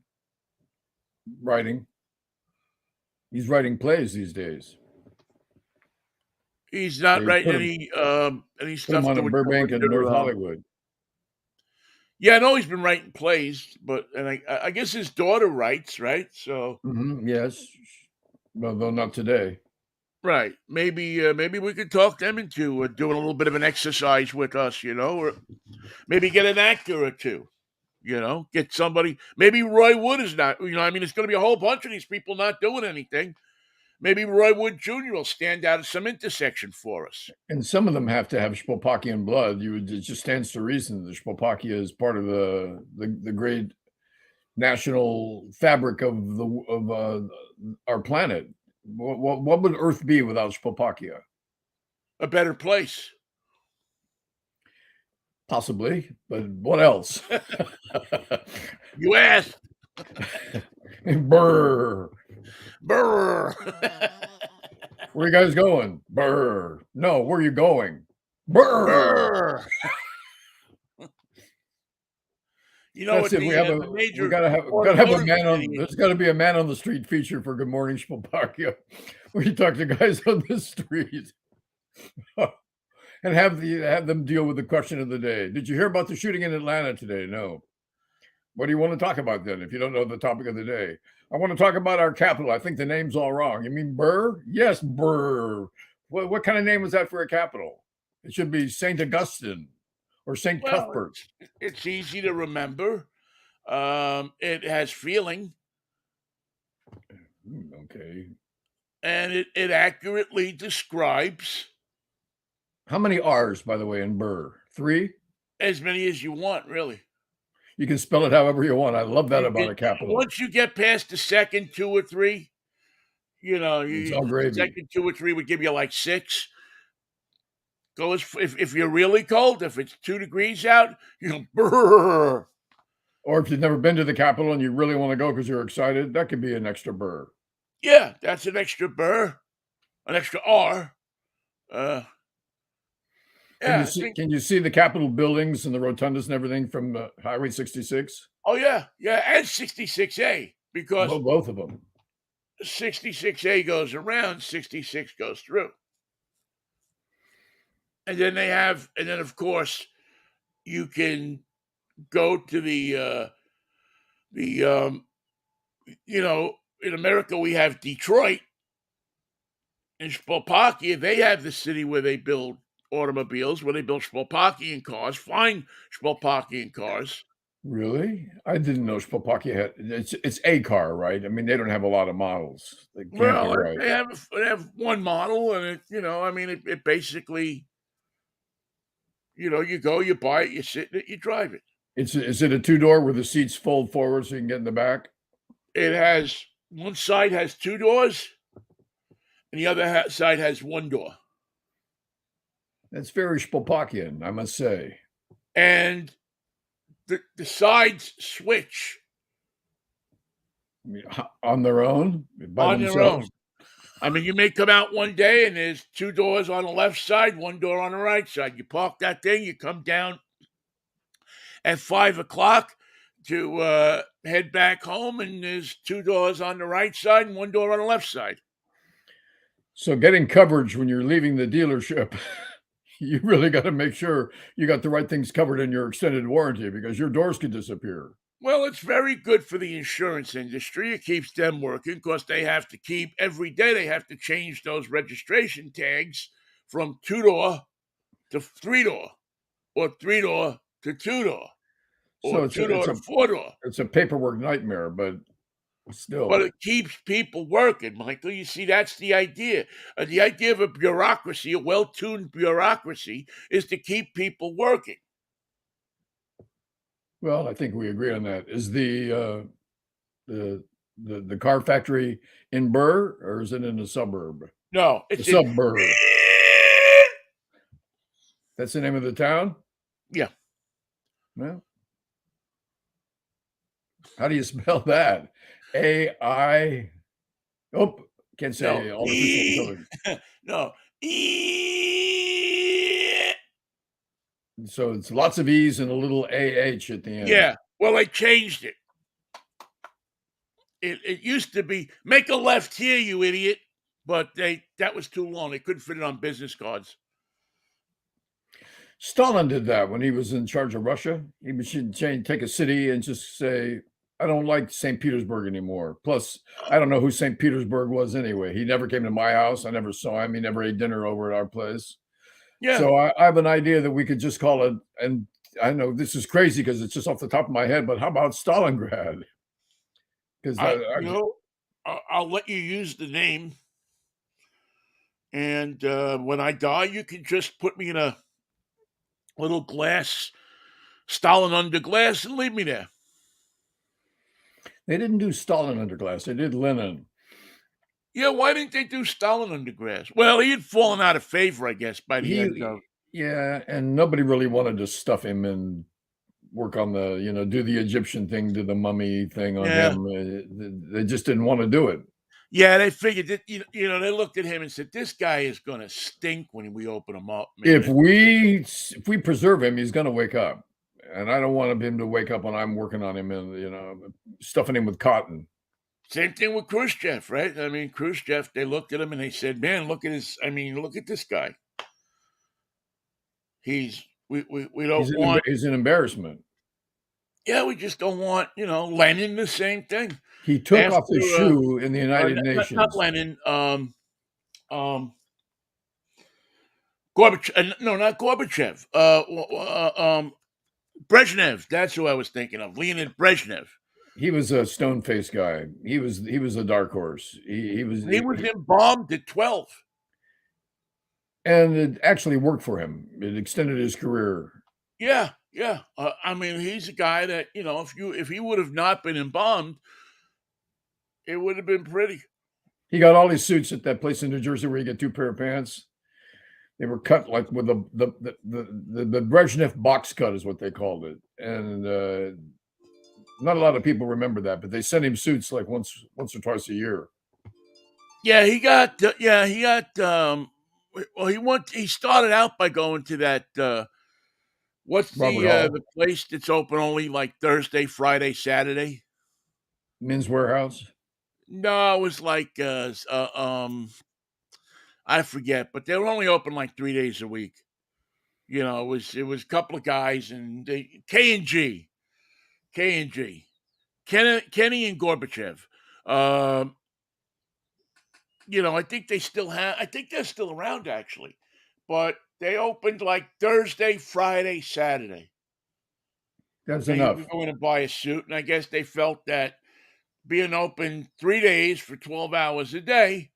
Writing. He's writing plays these days. He's not They writing put any Put stuff him on to in Burbank and North Hollywood. Yeah, I know he's been writing plays, but I guess his daughter writes, right? So Yes. Well, though not today. right, maybe we could talk them into doing a little bit of an exercise with us, or maybe get an actor or two. Get somebody. Maybe Roy Wood is not. I mean, it's going to be a whole bunch of these people not doing anything. Maybe Roy Wood Jr. will stand out at some intersection for us. And some of them have to have Spolpakian blood. It just stands to reason that Spolpakia is part of the great national fabric of our planet. What would Earth be without Spolpakia? A better place. Possibly, but what else? You asked. Brr. Brr. Where you guys going? Brr. No, where are you going? Brr. That's it. We gotta have a man on. There's got to be a man on the street feature for Good Morning Spolpakia, where you talk to guys on the street, and have them deal with the question of the day. Did you hear about the shooting in Atlanta today? No. What do you want to talk about then? If you don't know the topic of the day, I want to talk about our capital. I think the name's all wrong. You mean Burr? Yes, Burr. What kind of name was that for a capital? It should be Saint Augustine or Saint Cuthbert. It's easy to remember. It has feeling. Okay. And it accurately describes. How many R's, by the way, in Burr? 3? As many as you want, really. You can spell it however you want. I love that about a capital. Once you get past the second 2 or 3, it's all gravy. Second 2 or 3 would give you like 6. Go if you're really cold, if it's 2 degrees out, brr. Or if you've never been to the Capitol and you really want to go because you're excited, that could be an extra burr. Yeah, that's an extra burr, an extra R. Can you see the Capitol buildings and the rotundas and everything from Highway 66? Oh yeah, and 66A because both of them. 66A goes around, 66 goes through. And then of course you can go to the in America we have Detroit. In Spolpakia, they have the city where they build automobiles, where they build Spolpakian cars, fine Spolpakian cars. Really? I didn't know Spalpaki had it's a car, right? I mean, they don't have a lot of models. That can't be Well, right. they have one model, and I mean, it basically, you go, you buy it, you sit in it, you drive it. Is it a two-door where the seats fold forward so you can get in the back? It has one side has two doors, and the other side has one door. That's very Spalpakian, I must say. And the sides switch I mean, on their own, by on their themselves. own. I mean, you may come out one day and there's two doors on the left side, one door on the right side. You park that thing, you come down at 5 o'clock to head back home, and there's two doors on the right side and one door on the left side. So getting coverage when you're leaving the dealership, you really got to make sure you got the right things covered in your extended warranty because your doors could disappear. Well, it's very good for the insurance industry. It keeps them working because they have to keep every day, they have to change those registration tags from two door to three door, or three door to two door, So or two door to four door. it's a paperwork nightmare, but But still. it keeps people working, Michael. You see, that's the idea. The idea of a bureaucracy, a well tuned bureaucracy, is to keep people working. Well, I think we agree on that. Is the car factory in Burr or is it in a suburb? No, The it's in. suburb. That's the name of the town? Yeah. Well, how do you spell that? A-I. Oh, can't say No. artificial intelligence. No. So it's lots of E's and a little AH at the end. Yeah. Well, they changed it. It used to be make a left here, you idiot. But that was too long. They couldn't fit it on business cards. Stalin did that when he was in charge of Russia. He would take a city and just say, I don't like St. Petersburg anymore. Plus, I don't know who St. Petersburg was anyway. He never came to my house. I never saw him. He never ate dinner over at our place. Yeah. So I have an idea that we could just call it, and I know this is crazy because it's just off the top of my head, but how about Stalingrad? Because I'll let you use the name. And when I die, you can just put me in a little glass, Stalin under glass, and leave me there. they didn't do Stalin under glass. They did Lenin. Yeah, why didn't they do Stalin under glass? Well, he had fallen out of favor, I guess, by the end of. Yeah, and nobody really wanted to stuff him and work on do the Egyptian thing, do the mummy thing on him. They just didn't want to do it. Yeah, they figured that they looked at him and said, "This guy is going to stink when we open him up." Man. If we preserve him, he's going to wake up, and I don't want him to wake up when I'm working on him and stuffing him with cotton. Same thing with Khrushchev, right? I mean, Khrushchev. They looked at him and they said, "Man, look at his. I mean, look at this guy. We don't want. He's an embarrassment." Yeah, we just don't want. Lenin the same thing. He took off his shoe in the United Nations. Not Lenin. Gorbachev. No, not Gorbachev. Brezhnev. That's who I was thinking of. Leonid Brezhnev. He was a stone-faced guy. He was a dark horse. He was embalmed at 12. And it actually worked for him. It extended his career. Yeah. I mean, he's a guy that, if he would have not been embalmed, it would have been pretty. He got all his suits at that place in New Jersey where you get two pair of pants. They were cut like with the Brezhnev box cut is what they called it. And not a lot of people remember that, but they sent him suits like once or twice a year. Yeah, he started out by going to that what's the place that's open only like Thursday, Friday, Saturday? Men's Warehouse? No, it was like I forget, but they were only open like 3 days a week. It was a couple of guys and K&G. Kenny and Gorbachev. I think they're still around actually, but they opened like Thursday, Friday, Saturday. That's and you enough. could go in and buy a suit. And I guess they felt that being open 3 days for 12 hours a day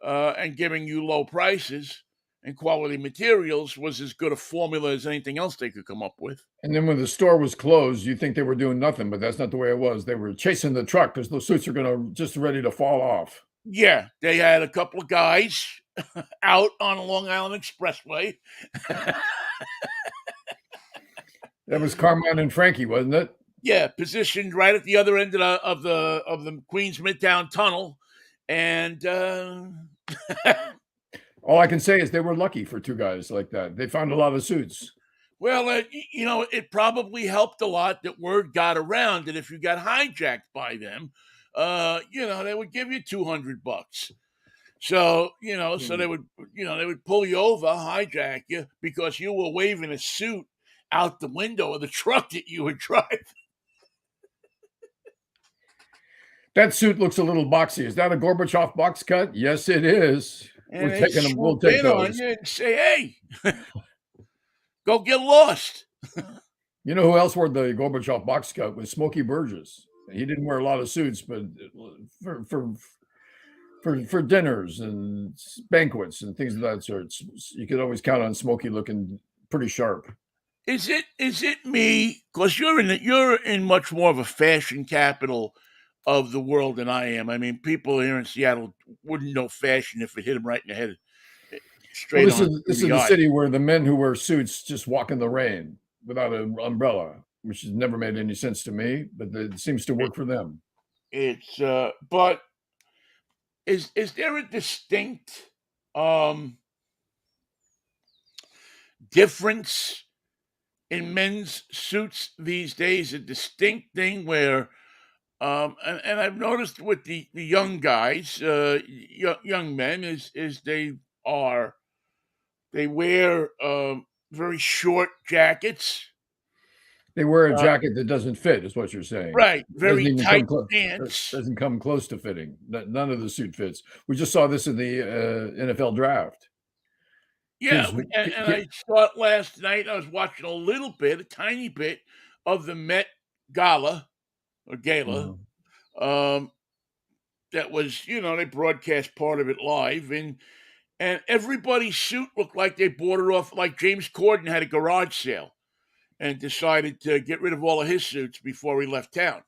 and giving you low prices and quality materials was as good a formula as anything else they could come up with. And then when the store was closed, you think they were doing nothing, but that's not the way it was. They were chasing the truck because those suits are going to just ready to fall off. Yeah, they had a couple of guys out on a Long Island Expressway. That was Carmine and Frankie, wasn't it? Yeah, positioned right at the other end of the Queens Midtown Tunnel, and All I can say is they were lucky for two guys like that. They found a lot of suits. well, it probably helped a lot that word got around that if you got hijacked by them, they would give you $200. So so they would pull you over, hijack you because you were waving a suit out the window of the truck that you were driving. That suit looks a little boxy. Is that a Gorbachev box cut? Yes, it is. And We're they taking them. We'll swoop take in on those. you and say, "Hey, go get lost." You know who else wore the Gorbachev box cut was Smokey Burgess. He didn't wear a lot of suits, but for dinners and banquets and things of that sort, you could always count on Smokey looking pretty sharp. Is it me? Because you're in much more of a fashion capital of the world than I am. I mean, people here in Seattle wouldn't know fashion if it hit them right in the head, Well, straight this on. is the city where the men who wear suits just walk in the rain without an umbrella, which has never made any sense to me, but it seems to work for them. It's but is there a distinct difference in men's suits these days? A distinct thing where and I've noticed with the young guys, young men, is they wear very short jackets. They wear a jacket that doesn't fit, is what you're saying. Right, It doesn't very even tight come pants. doesn't come close to fitting. None of the suit fits. We just saw this in the NFL draft. Yeah, Kids, and I saw it last night. I was watching a tiny bit of the Met Gala or Gala. That was, they broadcast part of it live, and everybody's suit looked like they bought it off, like James Corden had a garage sale and decided to get rid of all of his suits before he left town.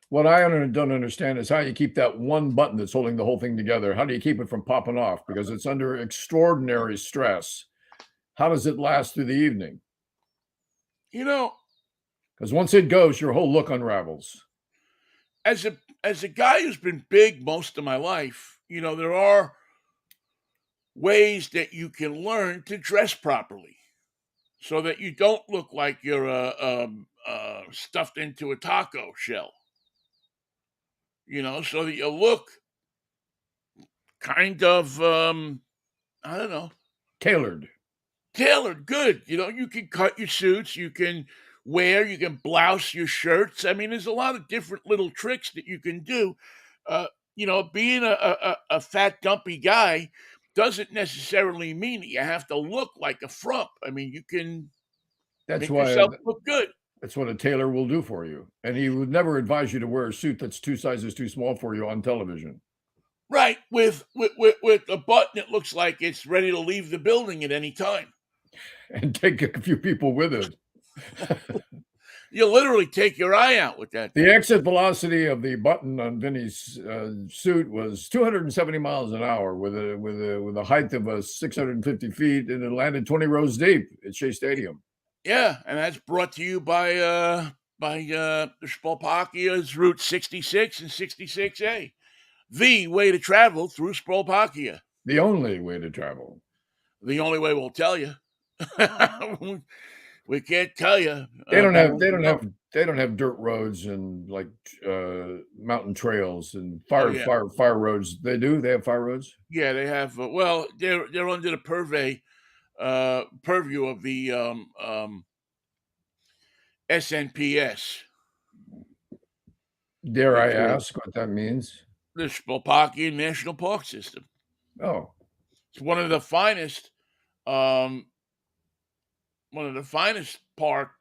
What I don't understand is how you keep that one button that's holding the whole thing together. How do you keep it from popping off? Because it's under extraordinary stress. How does it last through the evening? Because once it goes, your whole look unravels. As a guy who's been big most of my life, there are ways that you can learn to dress properly so that you don't look like you're stuffed into a taco shell. So that you look kind of, I don't know, Tailored, good. You can cut your suits, you can blouse your shirts. I mean, there's a lot of different little tricks that you can do. Being a fat, dumpy guy doesn't necessarily mean that you have to look like a frump. I mean, you can make yourself look good. That's what a tailor will do for you. And he would never advise you to wear a suit that's 2 sizes too small for you on television. Right, with a button that looks like it's ready to leave the building at any time. And take a few people with it. You literally take your eye out with that. The exit velocity of the button on Vinnie's suit was 270 miles an hour with a height of 650 feet, and it landed 20 rows deep at Shea Stadium. Yeah, and that's brought to you by the Spolpakia's Route 66 and 66A. The way to travel through Spolpakia. The only way to travel. The only way we'll tell you. We can't tell you. They don't have dirt roads and like mountain trails and fire roads. They do. They have fire roads. Yeah, they have. They're under the purview of the SNPS. Dare I ask what that means? The Spolpakia National Park System. Oh, it's one of the finest park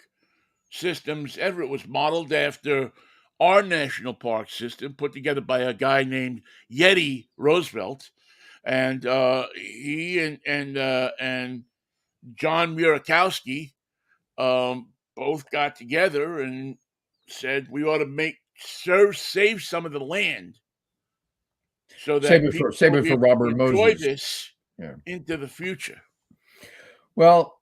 systems ever. It was modeled after our national park system, put together by a guy named Yeti Roosevelt, and he and John Murakowski both got together and said we ought to save some of the land so that people Save will it be for able to Robert enjoy Moses. this Yeah. into the future. Well,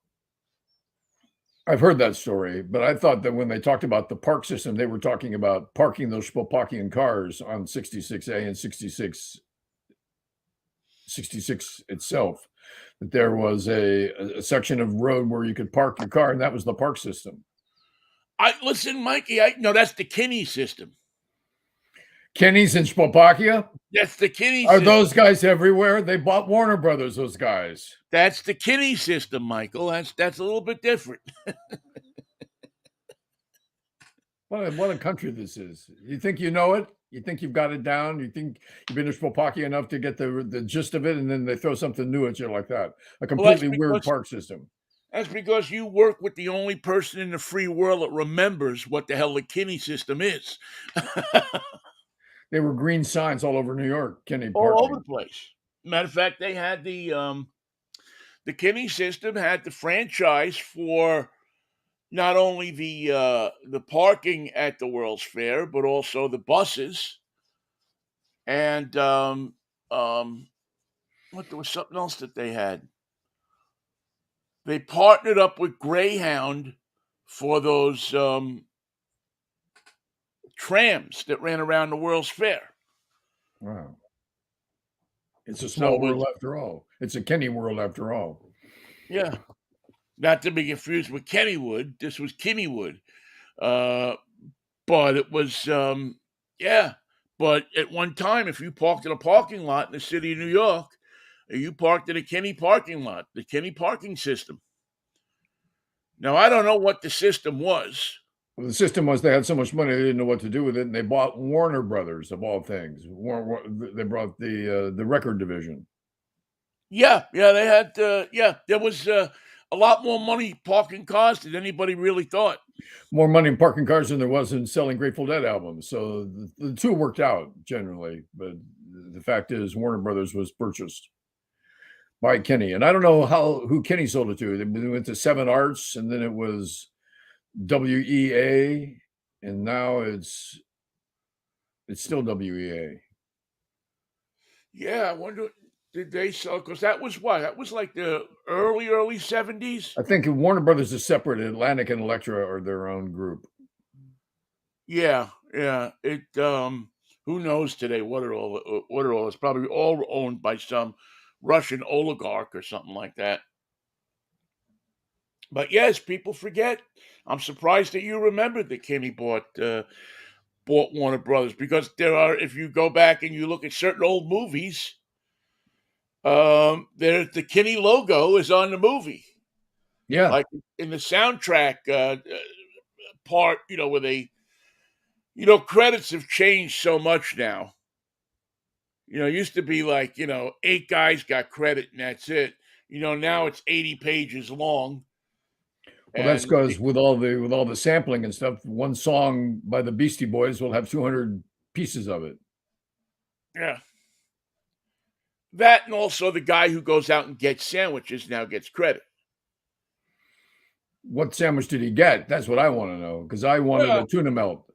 I've heard that story, but I thought that when they talked about the park system, they were talking about parking those Spopakian cars on 66A and 66 itself. That there was a section of road where you could park your car, and that was the park system. Listen, Mikey. No, that's the Kinney system. Kenny's in Spopakia? That's the Kinney Are system. those guys everywhere? They bought Warner Brothers, those guys. That's the Kinney system, Michael. That's a little bit different. What a country this is. You think you know it? You think you've got it down? You think you've been to Spopakia enough to get the gist of it, and then they throw something new at you like that. A completely weird park system. That's because you work with the only person in the free world that remembers what the hell the Kinney system is. They were green signs all over New York, Kinney All parking. over the place. Matter of fact, they had the Kinney system had the franchise for not only the parking at the World's Fair, but also the buses. And what there was something else that they had. They partnered up with Greyhound for those trams that ran around the World's Fair. Wow. It's a small world after all. It's a Kenny world after all. Yeah. Not to be confused with Kennywood. This was Kennywood. But it was, yeah. But at one time, if you parked in a parking lot in the city of New York, you parked in a Kenny parking lot, the Kenny parking system. Now, I don't know what the system was. Well, the system was they had so much money they didn't know what to do with it, and they bought Warner Brothers of all things. They brought the record division. Yeah, they had. There was a lot more money parking cars than anybody really thought. More money in parking cars than there was in selling Grateful Dead albums. So the two worked out generally, but the fact is Warner Brothers was purchased by Kenny, and I don't know who Kenny sold it to. They went to Seven Arts, and then it was WEA, and now it's still WEA. Yeah, I wonder, did they sell? Because that was what? That was like the early 70s. I think Warner Brothers is separate. Atlantic and Elektra are their own group. Yeah. It who knows today what it all is? Probably all owned by some Russian oligarch or something like that. But yes, people forget. I'm surprised that you remembered that Kenny bought Warner Brothers, because there are, if you go back and you look at certain old movies, there's the Kenny logo is on the movie. Yeah, like in the soundtrack part, where they, credits have changed so much now. It used to be like 8 guys got credit and that's it. Now it's 80 pages long. Well, that's because with all the sampling and stuff, one song by the Beastie Boys will have 200 pieces of it. Yeah. That, and also the guy who goes out and gets sandwiches now gets credit. What sandwich did he get? That's what I want to know, because I wanted a tuna melt.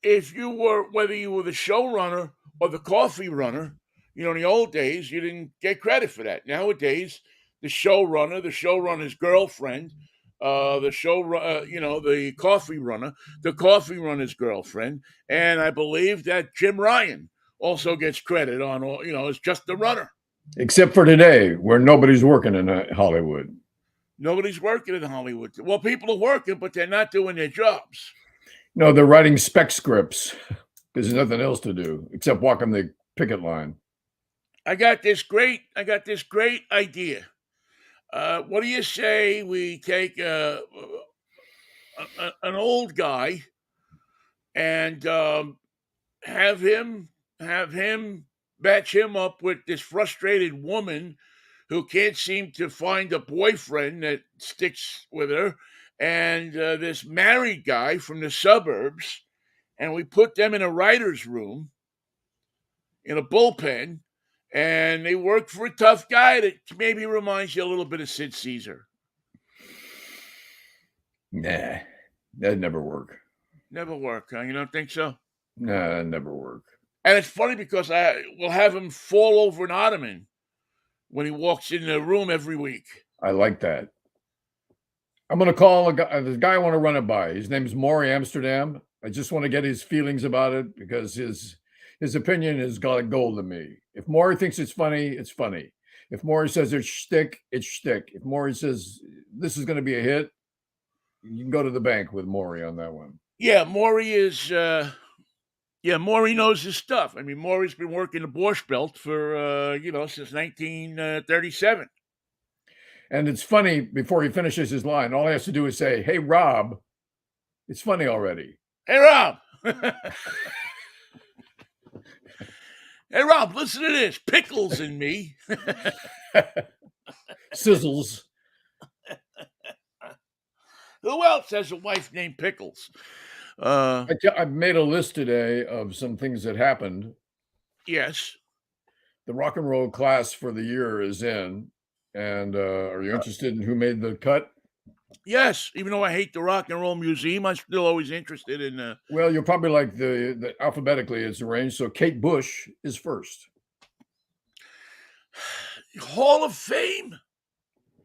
Whether you were the showrunner or the coffee runner, in the old days, you didn't get credit for that. Nowadays, the showrunner's girlfriend, the coffee runner's girlfriend, and I believe that Jim Ryan also gets credit on all, it's just the runner. Except for today, where nobody's working in Hollywood. Nobody's working in Hollywood. Well, people are working, but they're not doing their jobs. No, they're writing spec scripts because there's nothing else to do except walking the picket line. I got this great idea. What do you say we take an old guy and have him match him up with this frustrated woman who can't seem to find a boyfriend that sticks with her, and this married guy from the suburbs, and we put them in a writer's room, in a bullpen, and they worked for a tough guy that maybe reminds you a little bit of Sid Caesar. Nah, that'd never work. Never work, huh? You don't think so? Nah, that'd never work. And it's funny because I will have him fall over an ottoman when he walks in the room every week. I like that. I'm going to call the guy I want to run it by. His name is Maury Amsterdam. I just want to get his feelings about it because his opinion is gold to me. If Maury thinks it's funny, it's funny. If Maury says it's shtick, it's shtick. If Maury says this is going to be a hit, you can go to the bank with Maury on that one. Yeah, Maury is. Maury knows his stuff. I mean, Maury's been working the Borscht Belt for since 1937. And it's funny, before he finishes his line, all he has to do is say, "Hey, Rob," it's funny already. Hey, Rob. Hey, Rob, listen to this. Pickles and me. Sizzles. Who else has a wife named Pickles? I've made a list today of some things that happened. Yes. The rock and roll class for the year is in. And are you interested in who made the cut? Yes. Even though I hate the Rock and Roll Museum, I'm still always interested in. Well, you'll probably like the alphabetically it's arranged. So Kate Bush is first. Hall of Fame.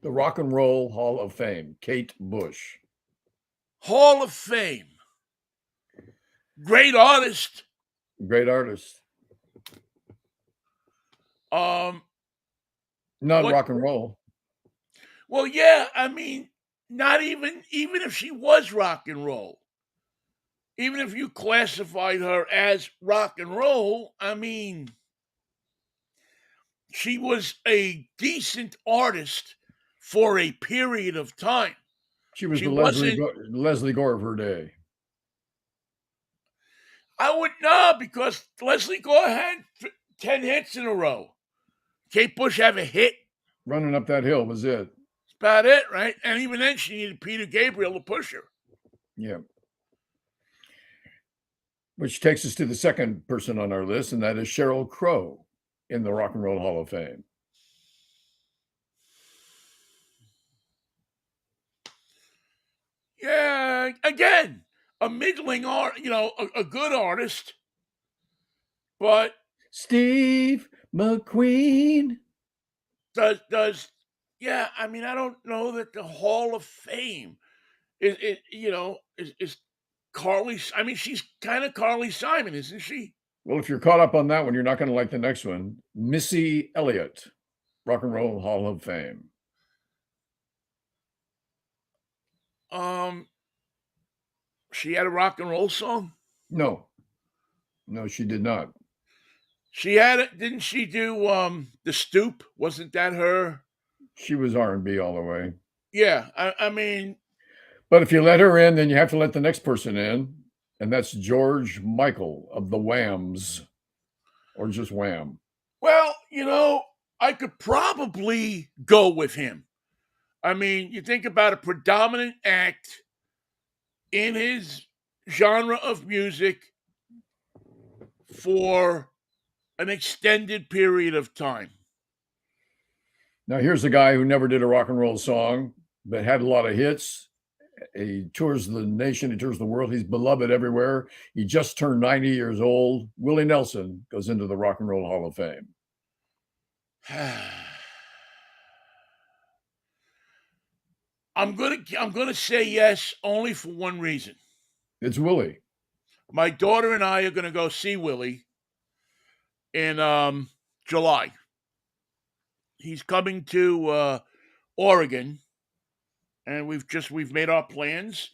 The Rock and Roll Hall of Fame. Kate Bush. Hall of Fame. Great artist. Great artist. Not rock and roll. Well, yeah, I mean, not even if she was rock and roll. Even if you classified her as rock and roll, I mean, she was a decent artist for a period of time. She was the Leslie Gore of her day. I would know because Leslie Gore had 10 hits in a row. Kate Bush have a hit. Running Up That Hill was it. That's about it, right? And even then, she needed Peter Gabriel to push her. Yeah. Which takes us to the second person on our list, and that is Sheryl Crow in the Rock and Roll Hall of Fame. Yeah, again, a middling art, a good artist, but Steve McQueen does I mean, I don't know that the Hall of Fame is Carly. I mean, she's kind of Carly Simon, isn't she? Well, if you're caught up on that one, you're not going to like the next one. Missy Elliott, Rock and Roll Hall of Fame. She had a rock and roll song? No, she did not. She had it, didn't she do The Stoop? Wasn't that her? She was R&B all the way. Yeah, I mean, but if you let her in, then you have to let the next person in, and that's George Michael of the Whams, or just Wham. Well, I could probably go with him. I mean, you think about a predominant act in his genre of music for an extended period of time. Now, here's a guy who never did a rock and roll song, but had a lot of hits. He tours the nation. He tours the world. He's beloved everywhere. He just turned 90 years old. Willie Nelson goes into the Rock and Roll Hall of Fame. I'm gonna say yes, only for one reason. It's Willie. My daughter and I are gonna go see Willie in July. He's coming to Oregon, and we've made our plans.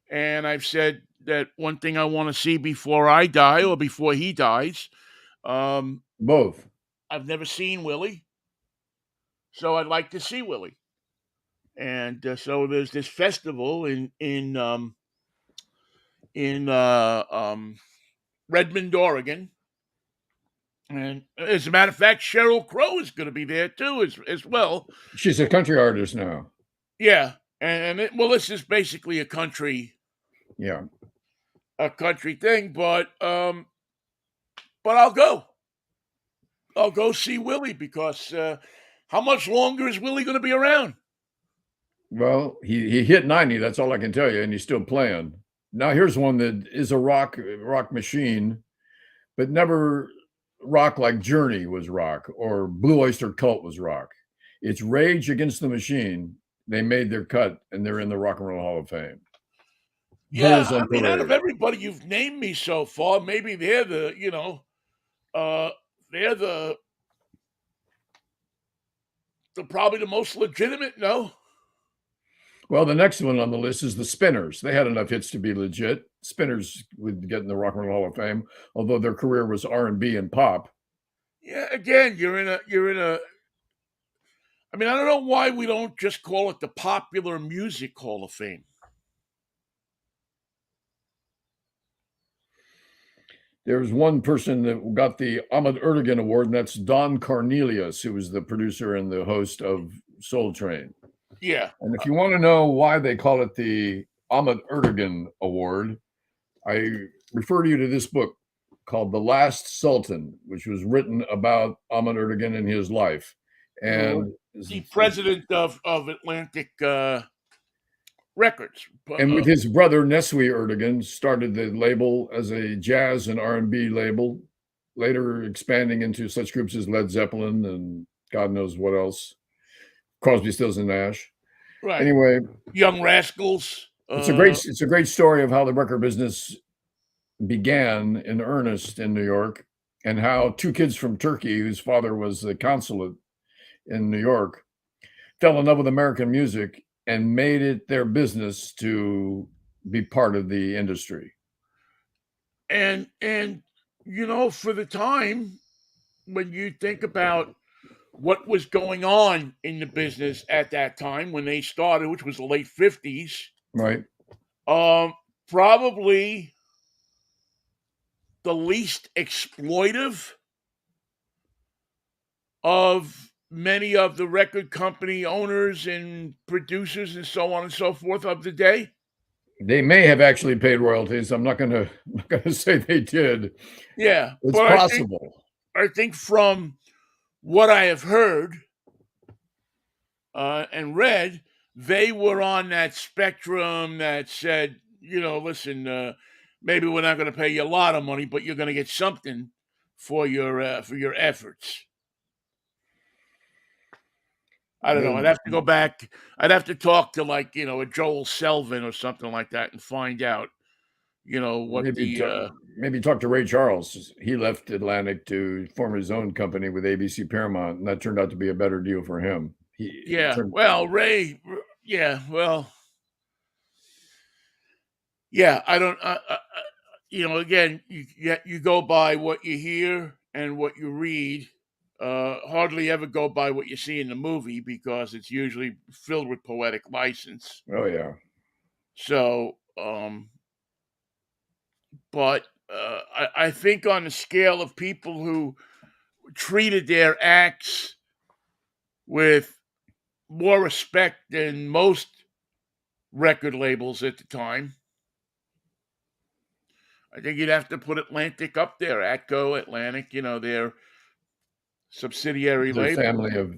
And I've said that one thing I want to see before I die or before he dies. Both. I've never seen Willie, so I'd like to see Willie. And so there's this festival in Redmond, Oregon. And as a matter of fact, Sheryl Crow is going to be there too, as well. She's a country artist now. Yeah, well, this is basically Yeah. a country thing, but I'll go. I'll go see Willie because how much longer is Willie going to be around? Well, he hit 90. That's all I can tell you, and he's still playing. Now here's one that is a rock machine, but never rock like Journey was rock or Blue Oyster Cult was rock. It's Rage Against the Machine. They made their cut, and they're in the Rock and Roll Hall of Fame. Bulls Yeah, I on mean, out of parade. everybody you've named me so far, maybe they're they're the probably the most legitimate. No, Well, the next one on the list is the Spinners. They had enough hits to be legit. Spinners would get in the Rock and Roll Hall of Fame, although their career was R&B and pop. yeah. Again, you're in a. I mean, I don't know why we don't just call it the Popular Music Hall of Fame. There's one person that got the Ahmet Ertegun Award, and that's Don Cornelius, who was the producer and the host of Soul Train. Yeah. And if you want to know why they call it the Ahmet Ertegun Award, I refer you to this book called The Last Sultan, which was written about Ahmet Ertegun and his life. And the president of Atlantic Records. And with his brother Neswi Ertegun, started the label as a jazz and R&B label, later expanding into such groups as Led Zeppelin and God knows what else, Crosby, Stills and Nash. Right. Anyway, Young Rascals. It's a great story of how the record business began in earnest in New York, and how two kids from Turkey, whose father was the consulate in New York, fell in love with American music and made it their business to be part of the industry. And for the time, when you think about what was going on in the business at that time when they started, which was the late 50s, right? Probably the least exploitive of many of the record company owners and producers and so on and so forth of the day. They may have actually paid royalties. I'm not going to say they did. Yeah, it's possible. I think from what I have heard and read, they were on that spectrum that said, listen, maybe we're not going to pay you a lot of money, but you're going to get something for your efforts. I don't know. I'd have to go back. I'd have to talk to a Joel Selvin or something like that and find out, what maybe talk to Ray Charles. He left Atlantic to form his own company with ABC Paramount, and that turned out to be a better deal for him. Ray. Yeah, well, yeah. I don't. Again, you go by what you hear and what you read. Hardly ever go by what you see in the movie because it's usually filled with poetic license. Oh yeah. So, but I think on the scale of people who treated their acts with more respect than most record labels at the time, I think you'd have to put Atlantic up there. Atco, Atlantic, their subsidiary label. Family of.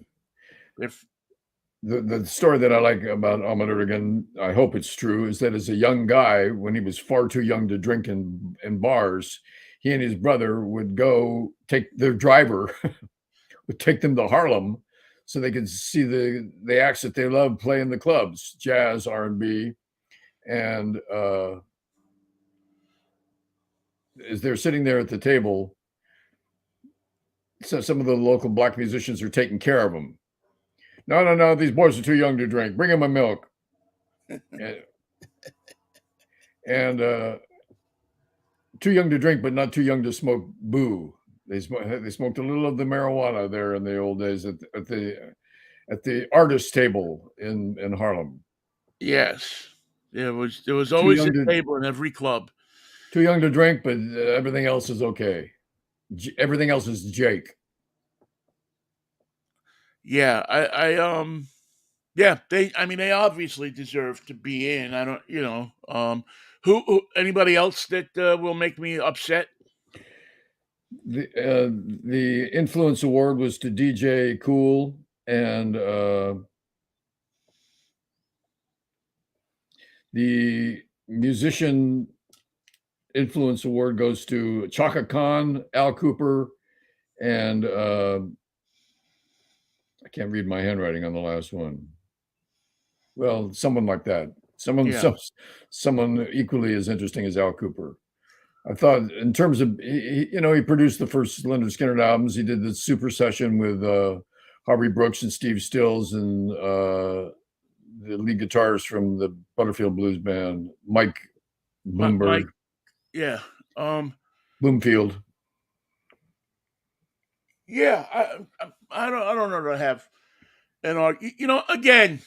If the story that I like about Ahmet Ertegun, I hope it's true, is that as a young guy, when he was far too young to drink in bars, he and his brother would go take their driver, would take them to Harlem so they could see the acts that they loved play in the clubs, jazz, R&B. And as they're sitting there at the table, so some of the local black musicians are taking care of them. No, these boys are too young to drink. Bring them a milk. and too young to drink, but not too young to smoke boo. They smoked a little of the marijuana there in the old days at the artist table in Harlem. Yes, there was always a table in every club. Too young to drink, but everything else is okay. Everything else is Jake. Yeah, Yeah, they. I mean, they obviously deserve to be in. I don't. Who anybody else that will make me upset? The Influence Award was to DJ Cool, and the Musician Influence Award goes to Chaka Khan, Al Cooper, and I can't read my handwriting on the last one. Well, someone like that. Yeah. Someone equally as interesting as Al Cooper. I thought, in terms of, he produced the first Leonard Skinner albums. He did the Super Session with Harvey Brooks and Steve Stills and the lead guitarist from the Butterfield Blues Band, Mike Mike. Bloomberg, Yeah. Bloomfield. Yeah. I don't know that I have an argument. Again,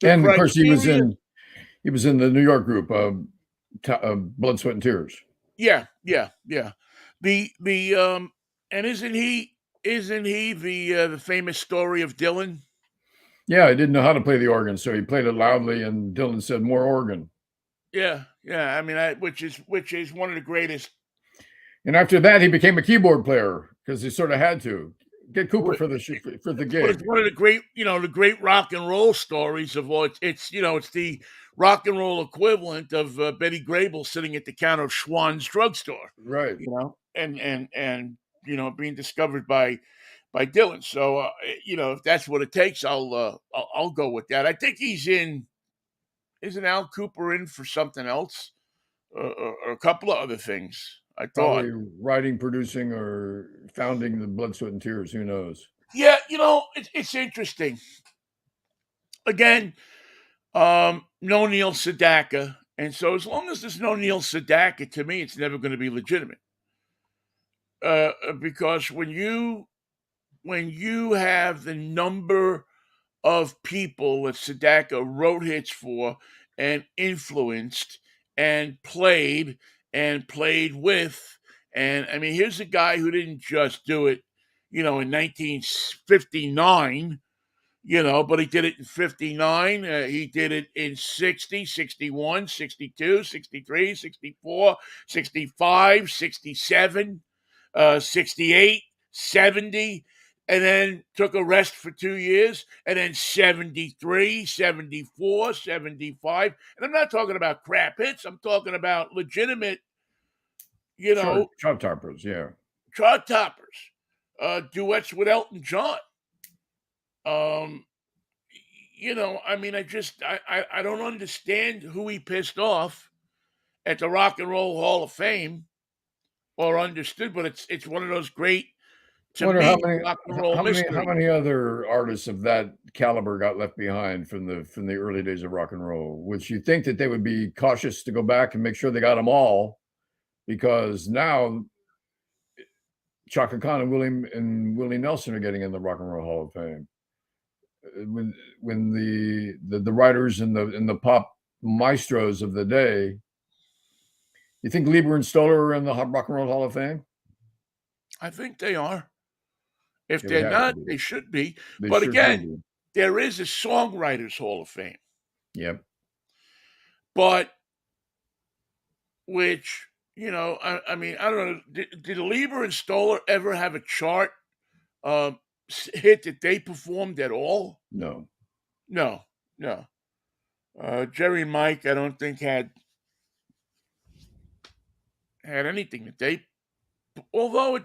the And of course, he was criteria. in the New York group, Blood, Sweat, and Tears. Yeah. The and isn't he the famous story of Dylan? Yeah, I didn't know how to play the organ, so he played it loudly, and Dylan said, "More organ." Yeah. I mean, which is one of the greatest. And after that, he became a keyboard player because he sort of had to get Cooper But for the it's gig. one of the great, the great rock and roll stories of all. It's the rock and roll equivalent of Betty Grable sitting at the counter of Schwann's drugstore, Right. and being discovered by Dylan. So if that's what it takes, I'll go with that. I think he's in. Isn't Al Cooper in for something else, or a couple of other things? I thought. Probably writing, producing, or founding the Blood, Sweat, and Tears. Who knows? Yeah, it's interesting. Again, no Neil Sedaka, and so as long as there's no Neil Sedaka, to me, it's never going to be legitimate. Because when you have the number of people that Sedaka wrote hits for and influenced and played with, and I mean, here's a guy who didn't just do it, in 1959. But he did it in 59. He did it in 60, 61, 62, 63, 64, 65, 67, 68, 70, and then took a rest for 2 years, and then 73, 74, 75. And I'm not talking about crap hits. I'm talking about legitimate, Chart toppers. Yeah. chart toppers, duets with Elton John. I mean, I don't understand who he pissed off at the Rock and Roll Hall of Fame, or understood, but it's one of those great, I to wonder me, rock and roll how mystery. many other artists of that caliber got left behind from the early days of rock and roll. Which you think that they would be cautious to go back and make sure they got them all, because now Chaka Khan and Willie Nelson are getting in the Rock and Roll Hall of Fame. When the writers and the pop maestros of the day, you think Lieber and Stoller are in the Rock and Roll Hall of Fame? I think they are. If They would they're have to not, be. they should be. They But sure should again, be. there is a Songwriters Hall of Fame, Yep. but which, I mean, I don't know. Did Lieber and Stoller ever have a chart hit that they performed at all? No. No. Jerry and Mike, I don't think had anything that they. Although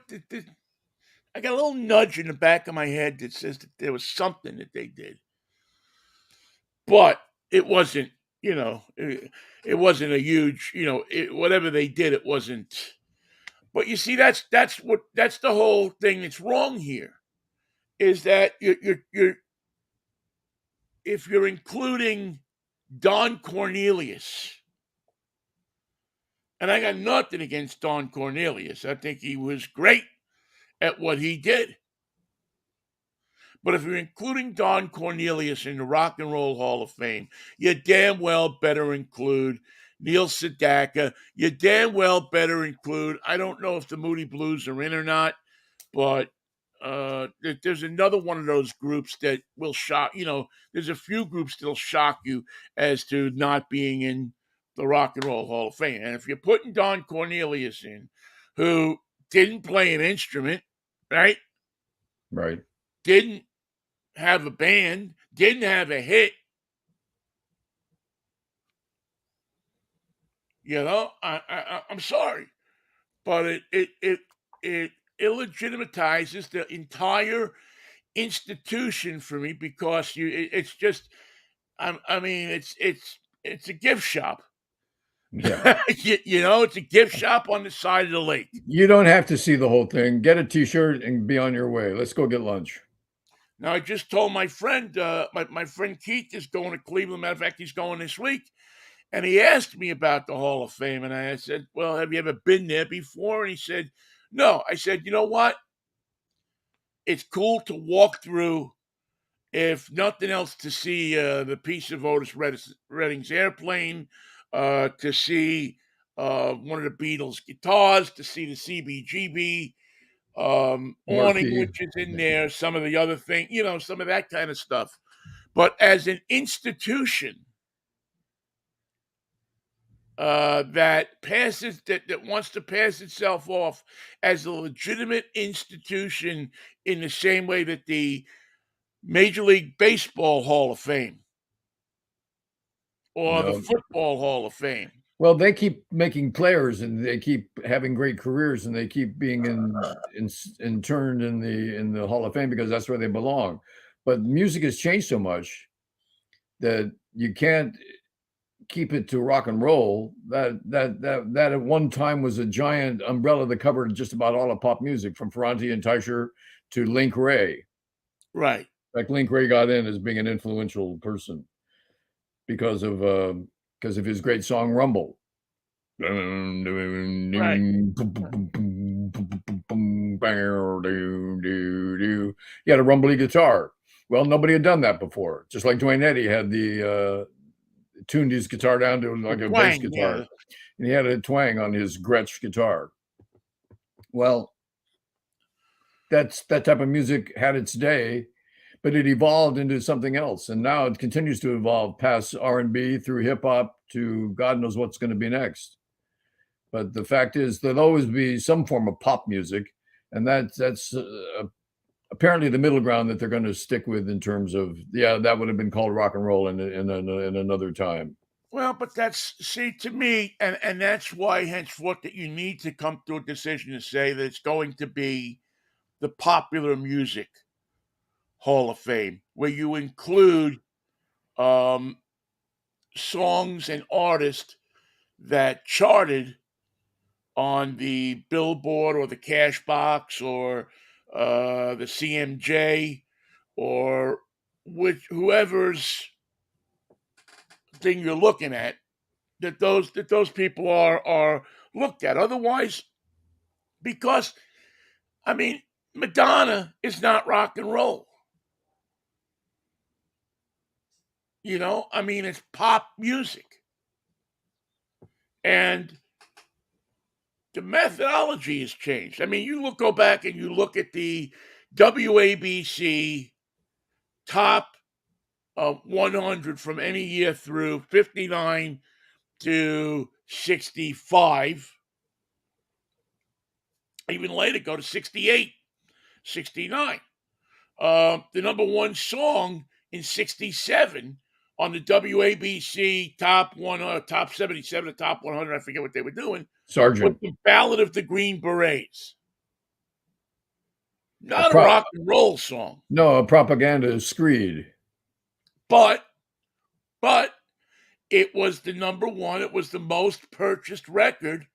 I got a little nudge in the back of my head that says that there was something that they did, but it wasn't. It wasn't a huge. Whatever they did, it wasn't. But you see, that's the whole thing that's wrong here. Is that you're if you're including Don Cornelius, and I got nothing against Don Cornelius. I think he was great at what he did. But if you're including Don Cornelius in the Rock and Roll Hall of Fame, you damn well better include Neil Sedaka. You damn well better include, I don't know if the Moody Blues are in or not, but there's another one of those groups that will shock. There's a few groups that'll shock you as to not being in the Rock and Roll Hall of Fame. And if you're putting Don Cornelius in, who didn't play an instrument, right? Right. Didn't have a band, didn't have a hit. I'm sorry, but it illegitimatizes the entire institution for me because it's just it's a gift shop. Yeah. It's a gift shop on the side of the lake. You don't have to see the whole thing. Get a T-shirt and be on your way. Let's go get lunch. Now, I just told my friend, my friend Keith is going to Cleveland. Matter of fact, he's going this week. And he asked me about the Hall of Fame. And I said, well, have you ever been there before? And he said, no. I said, you know what? It's cool to walk through, if nothing else, to see the piece of Otis Redding's airplane, to see one of the Beatles' guitars, to see the CBGB awning, Marquee. which is in there, some of the other things, some of that kind of stuff. But as an institution that wants to pass itself off as a legitimate institution in the same way that the Major League Baseball Hall of Fame or the Football Hall of Fame. Well, they keep making players and they keep having great careers and they keep being interned in the Hall of Fame because that's where they belong. But music has changed so much that you can't keep it to rock and roll. That at one time was a giant umbrella that covered just about all of pop music, from Ferranti and Teicher to Link Ray. Right. Like Link Ray got in as being an influential person because of his great song Rumble. Right. He had a rumbly guitar. Well, nobody had done that before. Just like Duane Eddy had the tuned his guitar down to like a bass guitar. Yeah. And he had a twang on his Gretsch guitar. Well, that type of music had its day, but it evolved into something else. And now it continues to evolve past R&B through hip hop to God knows what's going to be next. But the fact is there'll always be some form of pop music. And that's apparently the middle ground that they're going to stick with in terms of, that would have been called rock and roll in another time. Well, but to me, and that's why henceforth that you need to come to a decision to say that it's going to be the Popular Music Hall of Fame, where you include songs and artists that charted on the Billboard or the Cashbox or the CMJ or whoever's thing you're looking at, that those people are looked at. Otherwise, because Madonna is not rock and roll. It's pop music. And the methodology has changed. Go back and you look at the WABC top 100 from any year through 59 to 65. Even later, go to 68, 69. The number one song in 67 on the WABC top 77, the top 100, I forget what they were doing. Sergeant. With the Ballad of the Green Berets. Not a rock and roll song. No, a propaganda screed. But it was the number one. It was the most purchased record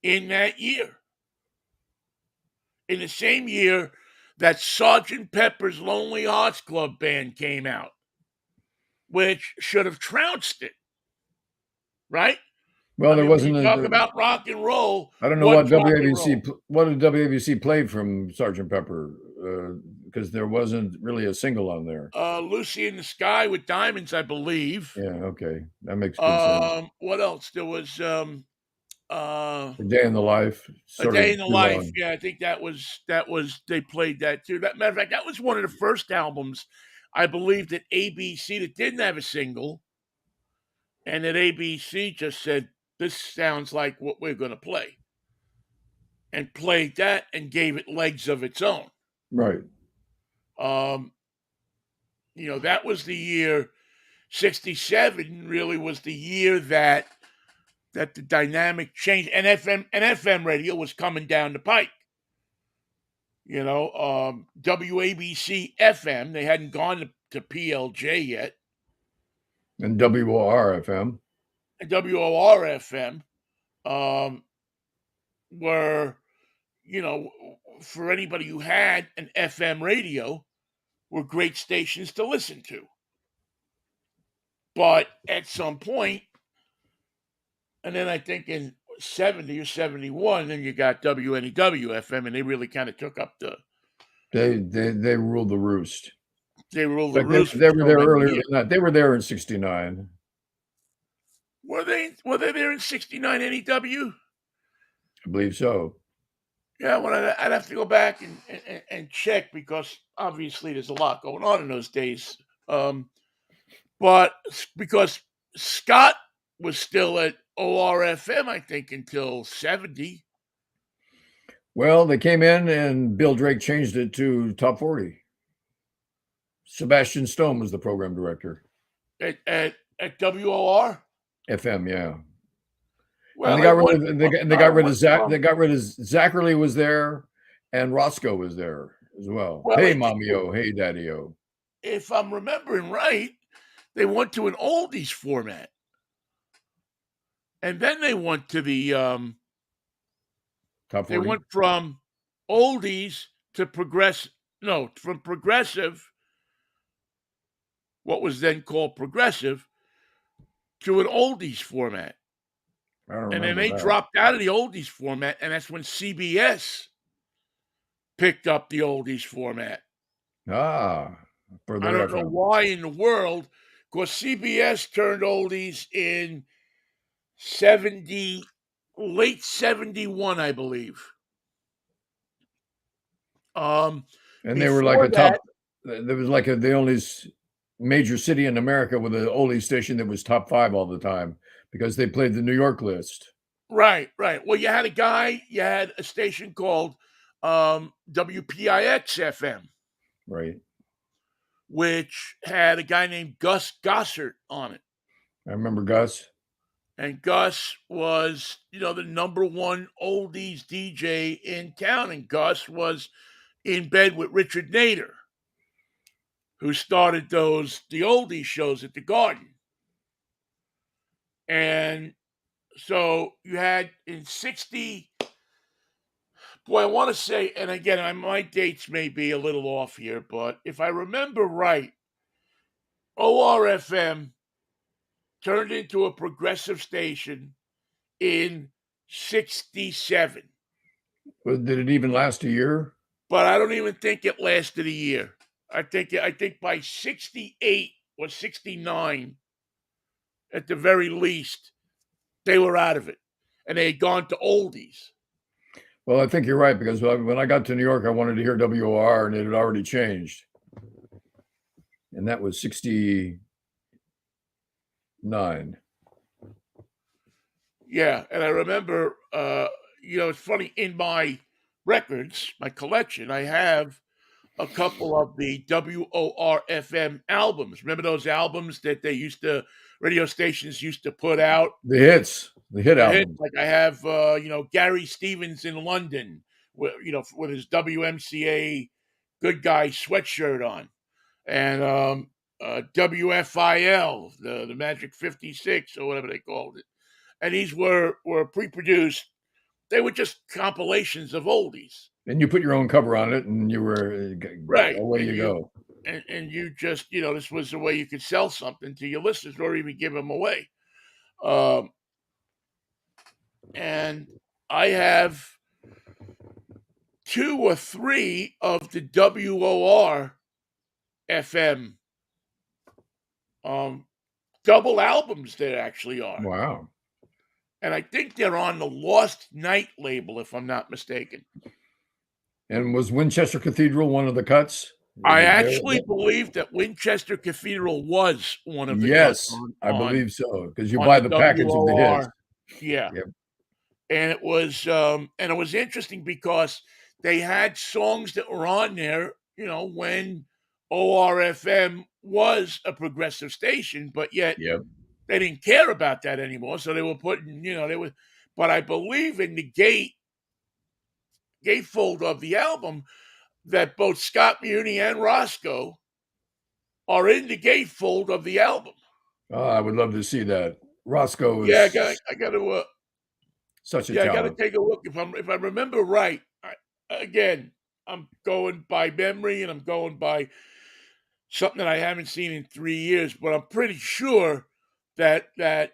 in that year. In the same year that Sgt. Pepper's Lonely Hearts Club Band came out, which should have trounced it, right? Well, there wasn't. Talk about rock and roll. I don't know what WABC. What did WABC play from Sgt. Pepper? Because there wasn't really a single on there. Lucy in the Sky with Diamonds, I believe. Yeah, okay, that makes good sense. What else? There was A A Day in the Life. Sort Day of in the too Life. long. Yeah, I think that was they played that too. That matter of fact, that was one of the first albums I believe that ABC that didn't have a single, and that ABC just said this sounds like what we're going to play, and played that and gave it legs of its own. Right. Um, that was the year. 67 really was the year that the dynamic changed, and FM radio was coming down the pike. WABC FM, they hadn't gone to PLJ yet, And WOR FM. and WOR FM were, for anybody who had an FM radio, were great stations to listen to. But at some point, and then I think in 70 or 71, then you got WNEW FM, and they really kind of took up They ruled the roost. they ruled In the fact, roost. they were there for so many earlier years. than that. They were there in 69. Were they there in 69 NEW? I believe so. Yeah, well, I'd have to go back and check, because obviously there's a lot going on in those days. But because Scott was still at ORFM, I think, until 70. Well, they came in and Bill Drake changed it to Top 40. Sebastian Stone was the program director. At WOR? FM, yeah. Well, And they got rid of Zach. They got rid of Zachary was there, and Roscoe was there as well. Well, Hey, mommy-o, hey, daddy-o. If I'm remembering right, they went to an oldies format, and then they went to the Top 40. they went from oldies to from progressive, what was then called progressive, to an oldies format. I don't And then remember they that. dropped out of the oldies format, and that's when CBS picked up the oldies format. For the I don't know FM. why in the world, because CBS turned oldies in late 71, I believe. And they were like there was like the only major city in America with an oldie station that was top 5 all the time, because they played the New York list. Right. Well, you had a station called WPIX FM. Right. Which had a guy named Gus Gossert on it. I remember Gus. And Gus was, the number one oldies DJ in town. And Gus was in bed with Richard Nader, who started the oldies shows at the Garden. And so you had in 60, boy, I want to say, and again, my dates may be a little off here, but if I remember right, ORFM turned into a progressive station in 67. Well, did it even last a year? But I don't even think it lasted a year. I think by 68 or 69, at the very least, they were out of it. And they had gone to oldies. Well, I think you're right, because when I got to New York, I wanted to hear WOR, and it had already changed. And that was 69. Yeah, and I remember, it's funny, in my records, my collection, I have a couple of the WOR-FM albums. Remember those albums that radio stations used to put out? The hit album. Like I have, Gary Stevens in London, with his WMCA Good Guy sweatshirt on, and WFIL, the Magic 56 or whatever they called it. And these were pre-produced. They were just compilations of oldies. And you put your own cover on it, and you were right. Away you go. And you just, this was the way you could sell something to your listeners, or even give them away. And I have 2 or 3 of the WOR FM double albums there actually are. Wow. and I think they're on the Lost Night label, if I'm not mistaken. And was Winchester Cathedral one of the cuts? I Is it there? actually believe that Winchester Cathedral was one of the cuts Yes, I believe so, because you on buy the the package of the hits. WOR. Yeah. Yep. And it was interesting because they had songs that were on there, when ORFM was a progressive station, but yet Yep. they didn't care about that anymore. So they were putting, but I believe in the gatefold of the album that both Scott Muni and Roscoe are in the gatefold of the album. Oh, I would love to see that. Roscoe Yeah, is I got to such a Yeah, I got to talent. take a look. If I remember right, again, I'm going by memory and I'm going by something that I haven't seen in 3 years. But I'm pretty sure that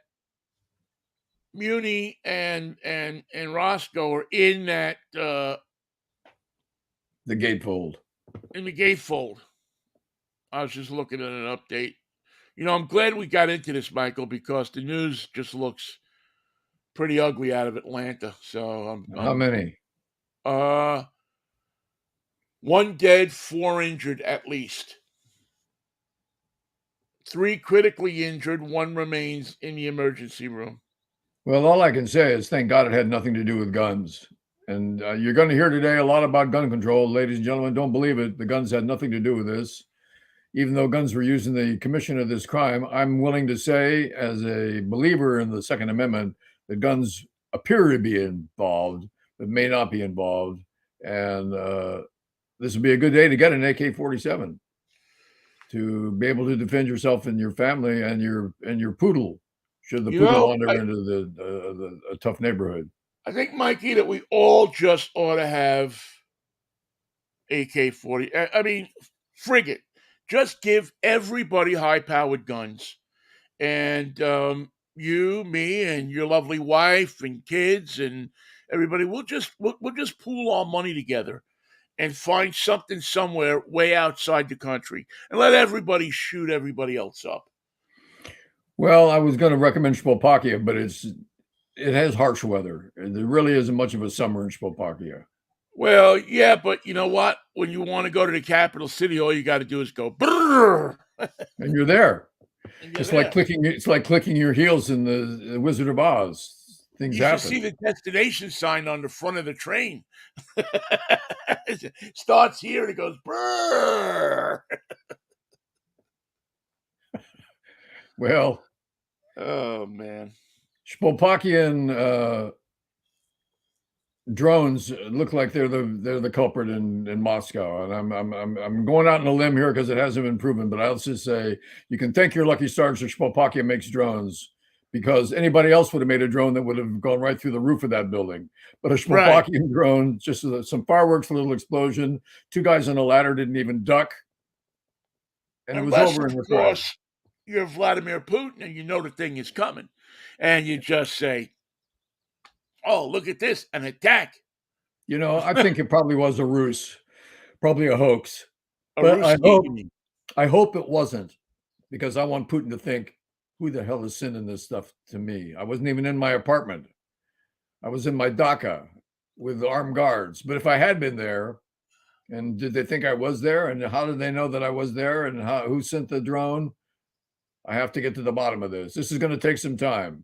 Muni and Roscoe are in that The gatefold. in the gatefold. I was just looking at an update. I'm glad we got into this, Michael, because the news just looks pretty ugly out of Atlanta. So How many? 1 dead, 4 injured at least. 3 critically injured, 1 remains in the emergency room. Well, all I can say is thank God it had nothing to do with guns. And you're going to hear today a lot about gun control. Ladies and gentlemen, don't believe it. The guns had nothing to do with this. Even though guns were used in the commission of this crime, I'm willing to say, as a believer in the Second Amendment, that guns appear to be involved, but may not be involved. And this would be a good day to get an AK-47 to be able to defend yourself and your family and your poodle, should the poodle wander into a tough neighborhood. I think, Mikey, that we all just ought to have AK-40. I mean, frig it. Just give everybody high-powered guns. And you, me, and your lovely wife and kids and everybody, we'll just pool our money together and find something somewhere way outside the country and let everybody shoot everybody else up. Well, I was going to recommend Spolpakia, but it has harsh weather. There really isn't much of a summer in Spolpakia. Well, yeah, but you know what? When you want to go to the capital city, all you got to do is go brrr, and you're there. It's like clicking your heels in the Wizard of Oz. Things happen. You should see the destination sign on the front of the train. It starts here and it goes brrr. Well, oh man, Spolpakian drones look like they're the culprit in Moscow, and I'm going out on a limb here because it hasn't been proven, but I'll just say you can thank your lucky stars that Spolpakia makes drones, because anybody else would have made a drone that would have gone right through the roof of that building. But a Spolpakian drone, just some fireworks, a little explosion, 2 guys on a ladder didn't even duck, and it was over in the crash. You're Vladimir Putin and you know the thing is coming, and you just say, oh, look at this, an attack. I think it probably was a ruse, probably a hoax. But I hope it wasn't, because I want Putin to think, who the hell is sending this stuff to me? I wasn't even in my apartment. I was in my dacha with armed guards. But if I had been there, and did they think I was there? And how did they know that I was there? And who sent the drone? I have to get to the bottom of this. This is going to take some time.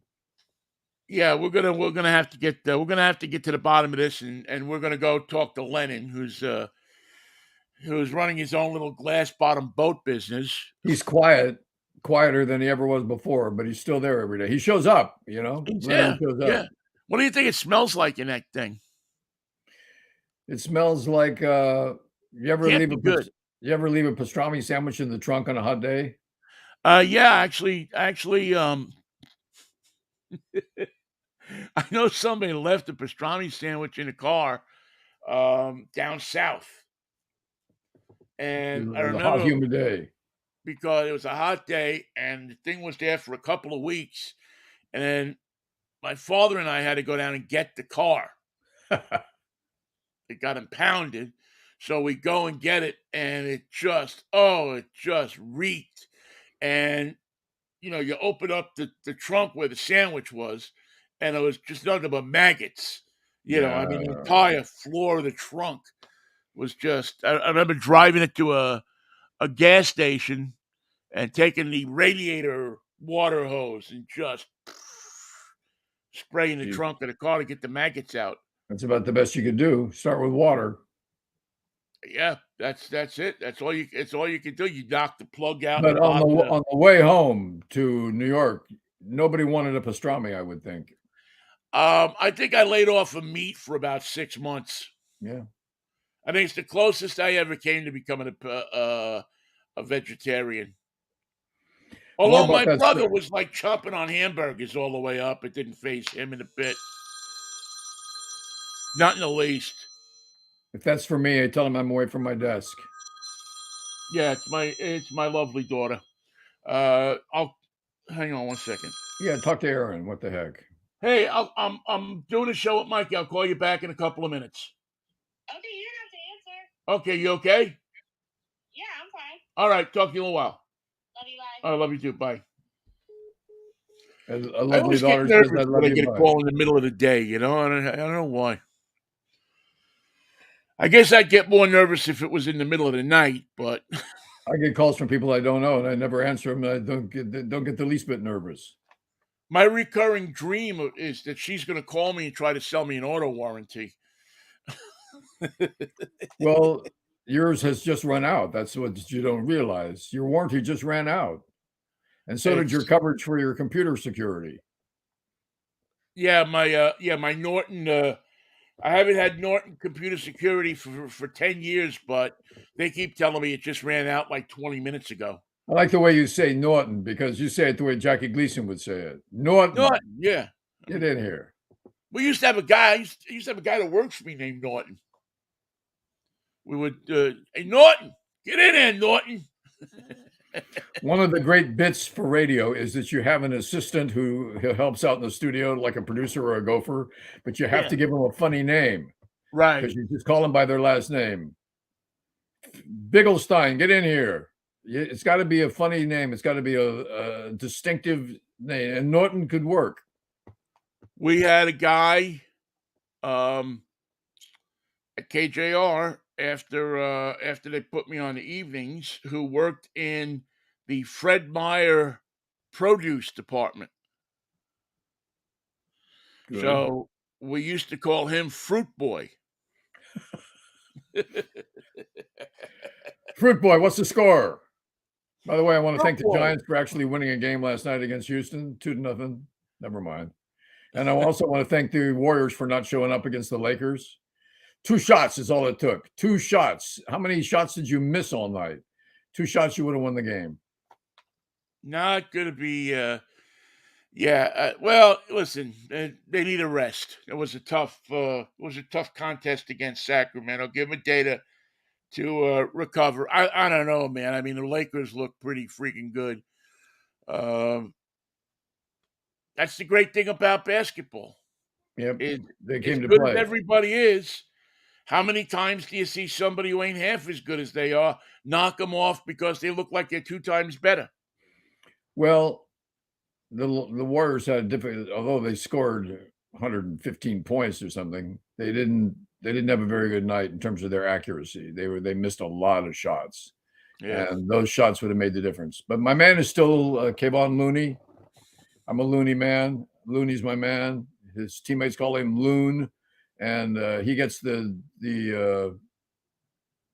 Yeah, we're gonna have to get to the bottom of this, and we're gonna go talk to Lennon, who's running his own little glass bottom boat business. He's quieter than he ever was before, but he's still there every day. He shows up, Yeah. What do you think it smells like in that thing? It smells like you ever leave a pastrami sandwich in the trunk on a hot day? Yeah, actually, I know somebody left a pastrami sandwich in a car down south. And I remember, a hot, humid day. Because it was a hot day and the thing was there for a couple of weeks. And then my father and I had to go down and get the car. It got impounded. So we go and get it, and it just reeked. And, you open up the trunk where the sandwich was, and it was just nothing but maggots. I mean, the Yeah. entire floor of the trunk was just. I remember driving it to a gas station and taking the radiator water hose and just spraying the Geez. trunk of the car to get the maggots out. That's about the best you could do. Start with water. Yeah, that's it. That's all you. It's all you can do. You knock the plug out in But the bottom of the. on the way home to New York, nobody wanted a pastrami, I would think. I think I laid off of meat for about 6 months. Yeah. I think it's the closest I ever came to becoming a vegetarian. Well, what Although about my that brother story? was like chopping on hamburgers all the way up, it didn't phase him in a bit. Not in the least. If that's for me, I tell him I'm away from my desk. Yeah, it's my lovely daughter. I'll hang on one second. Yeah, talk to Aaron. What the heck? Hey, I'm doing a show with Mikey. I'll call you back in a couple of minutes. Okay, you don't have to answer. Okay, you okay? Yeah, I'm fine. All right, talk to you in a while. Love you, bye. I love you too. Bye. A I lovely always get daughter says, nervous I when love I you. get a Bye. call in the middle of the day. I don't know why. I guess I'd get more nervous if it was in the middle of the night, but I get calls from people I don't know, and I never answer them. And I don't get the least bit nervous. my recurring dream is that she's going to call me and try to sell me an auto warranty. Well, yours has just run out. That's what you don't realize. Your warranty just ran out, and so did your It's- coverage for your computer security. Yeah, my Norton. I haven't had Norton computer security for 10 years, but they keep telling me it just ran out like 20 minutes ago. I like the way you say Norton because you say it the way Jackie Gleason would say it. Norton, Norton, yeah. get in here. We used to have a guy. I used to have a guy that works for me named Norton. We would, hey Norton, get in there, Norton. One of the great bits for radio is that you have an assistant who helps out in the studio, like a producer or a gopher, but you have Yeah. to give them a funny name Right. because you just call them by their last name. Bigglestein, get in here. It's got to be a funny name. It's got to be a distinctive name, and Norton could work. We had a guy at KJR after they put me on the evenings who worked in the Fred Meyer produce department. Good. So we used to call him Fruit Boy. Fruit Boy, what's the score? By the way, I want to thank the Fruit Boy. Giants for actually winning a game last night against Houston, 2-0. Never mind. And I also want to thank the Warriors for not showing up against the Lakers. 2 shots is all it took. 2 shots. How many shots did you miss all night? 2 shots, you would have won the game. Not going to be. Well, listen, they need a rest. It was a tough contest against Sacramento. Give them a day to recover. I don't know, man. I mean, the Lakers look pretty freaking good. That's the great thing about basketball. Yep, It, they as came to good play. as everybody is, how many times do you see somebody who ain't half as good as they are knock them off because they look like they're 2 times better? Well, the Warriors had difficult, although they scored 115 points or something. They didn't have a very good night in terms of their accuracy. They missed a lot of shots, Yeah. and those shots would have made the difference. But my man is still Kayvon Looney. I'm a Looney man. Looney's my man. His teammates call him Loon, and he gets the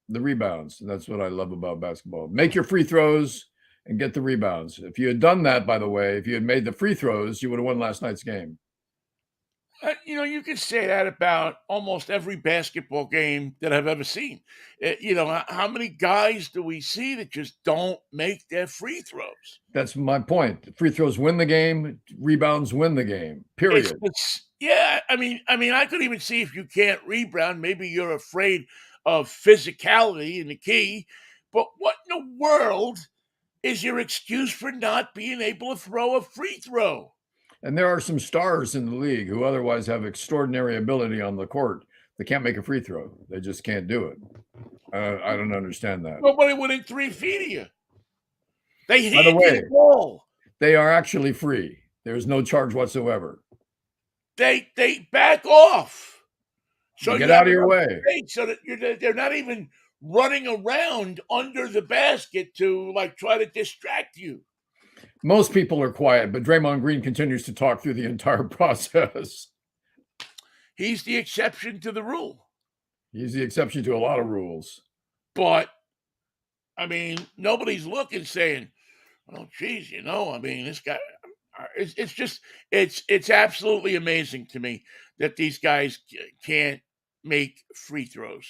rebounds. And that's what I love about basketball. Make your free throws and get the rebounds. If you had done that, by the way, if you had made the free throws, you would have won last night's game. You can say that about almost every basketball game that I've ever seen. How many guys do we see that just don't make their free throws? That's my point. Free throws win the game. Rebounds win the game. Period. I mean, I could even see if you can't rebound, maybe you're afraid of physicality in the key. But what in the world is your excuse for not being able to throw a free throw? And there are some stars in the league who otherwise have extraordinary ability on the court. They can't make a free throw. They just can't do it. I don't understand that. Nobody within 3 feet of you. They By the hand you way, the ball. they are actually free. There's no charge whatsoever. they back off. So Get you out have of your enough way. space so that they're not even running around under the basket to like try to distract you. Most people are quiet, but Draymond Green continues to talk through the entire process. He's the exception to the rule. He's the exception to a lot of rules. But I mean, nobody's looking saying, "Oh, geez, I mean, this guy." It's just it's absolutely amazing to me that these guys can't make free throws.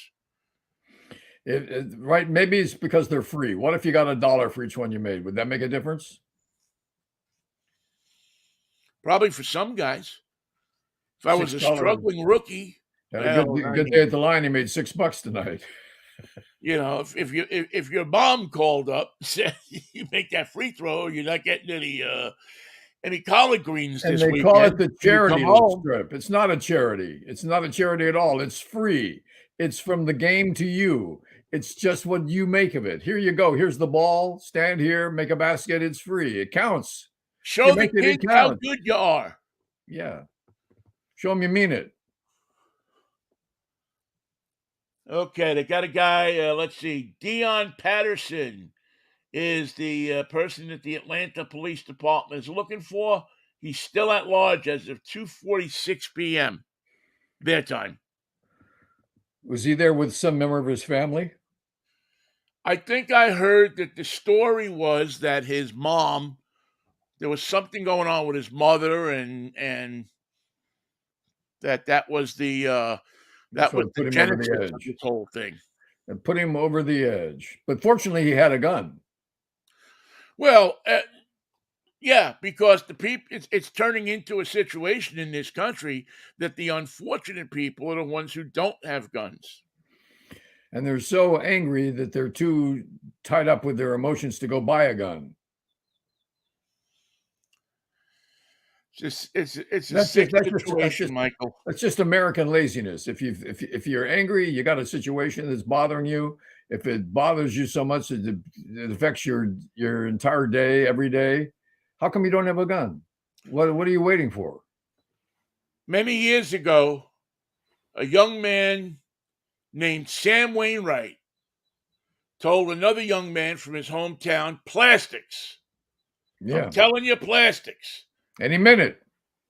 Right? Maybe it's because they're free. What if you got $1 for each one you made? Would that make a difference? Probably for some guys. If I was a $6. struggling rookie, Had a well, I good mean, day at the line. He made $6 tonight. if your mom called up, said you make that free throw, you're not getting any collard greens And this they call it weekend. the when you come charity home. strip. It's not a charity. It's not a charity at all. It's free. It's from the game to you. It's just what you make of it. Here you go. Here's the ball. Stand here, make a basket. It's free. It counts. If you Show the make it, it kids how counts. good you are. Yeah. Show them you mean it. Okay, they got a guy. Let's see. Dion Patterson is the person that the Atlanta Police Department is looking for. He's still at large as of 2:46 p.m. their time. Was he there with some member of his family? I think I heard that the story was that his mom, there was something going on with his mother, and that was the That's what put him over genesis the of edge. this whole thing. And put him over the edge. But fortunately, he had a gun. Well, yeah, because the people, it's turning into a situation in this country that the unfortunate people are the ones who don't have guns. And they're so angry that they're too tied up with their emotions to go buy a gun. It's a sick situation, Michael. That's just American laziness. If you're angry, you got a situation that's bothering you. If it bothers you so much that it affects your entire day, every day, how come you don't have a gun? What are you waiting for? Many years ago, a young man named Sam Wainwright told another young man from his hometown, plastics. Yeah. I'm telling you, plastics. Any minute.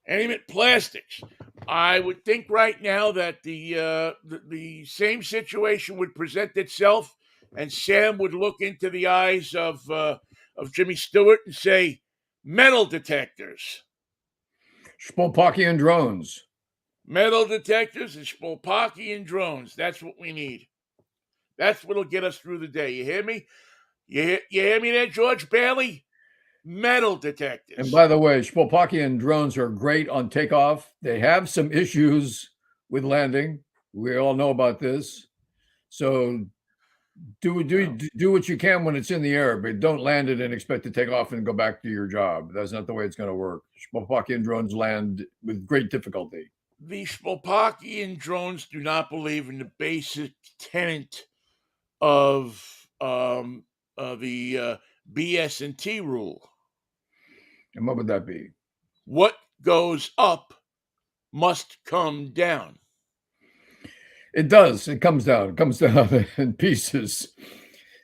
And he meant plastics. I would think right now that the same situation would present itself, and Sam would look into the eyes of Jimmy Stewart and say, "Metal detectors, Spolpokian drones. metal detectors, and Spolpokian drones. That's what we need. That's what'll get us through the day. You hear me? You hear me there, George Bailey? Metal detectors." And by the way, Spolpokian drones are great on takeoff. They have some issues with landing. We all know about this. So do what you can when it's in the air, but don't land it and expect to take off and go back to your job. That's not the way it's going to work. Spolpokian drones land with great difficulty. The Spolpokian drones do not believe in the basic tenet of the BS&T rule. And what would that be? What goes up must come down. It does. It comes down. It comes down in pieces.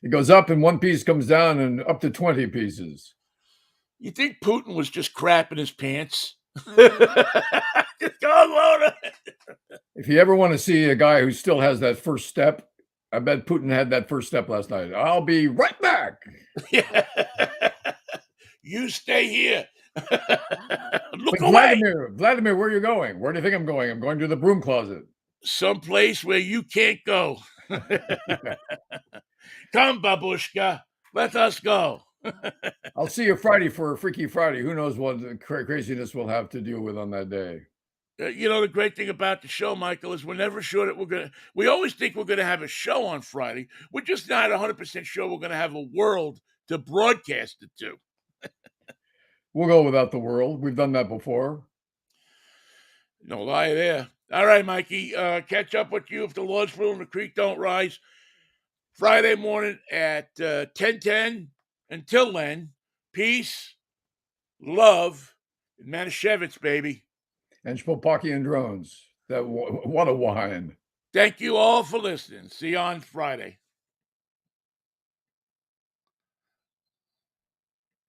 It goes up and one piece comes down and up to 20 pieces. You think Putin was just crapping his pants? Just go on. If you ever want to see a guy who still has that first step, I bet Putin had that first step last night. I'll be right back. Yeah. You stay here. Look Like away. Vladimir, where are you going? Where do you think I'm going? I'm going to the broom closet. Someplace where you can't go. Come, babushka. Let us go. I'll see you Friday for a Freaky Friday. Who knows what craziness we'll have to deal with on that day. The great thing about the show, Michael, is we're never sure that we always think we're going to have a show on Friday. We're just not 100% sure we're going to have a world to broadcast it to. We'll go without the world. We've done that before. No lie there. All right, Mikey, catch up with you if the Lord's will and the creek don't rise. Friday morning at 10:10. Until then, peace, love, and Manischewitz, baby. and Spopakian drones that want to whine. Thank you all for listening. See you on Friday.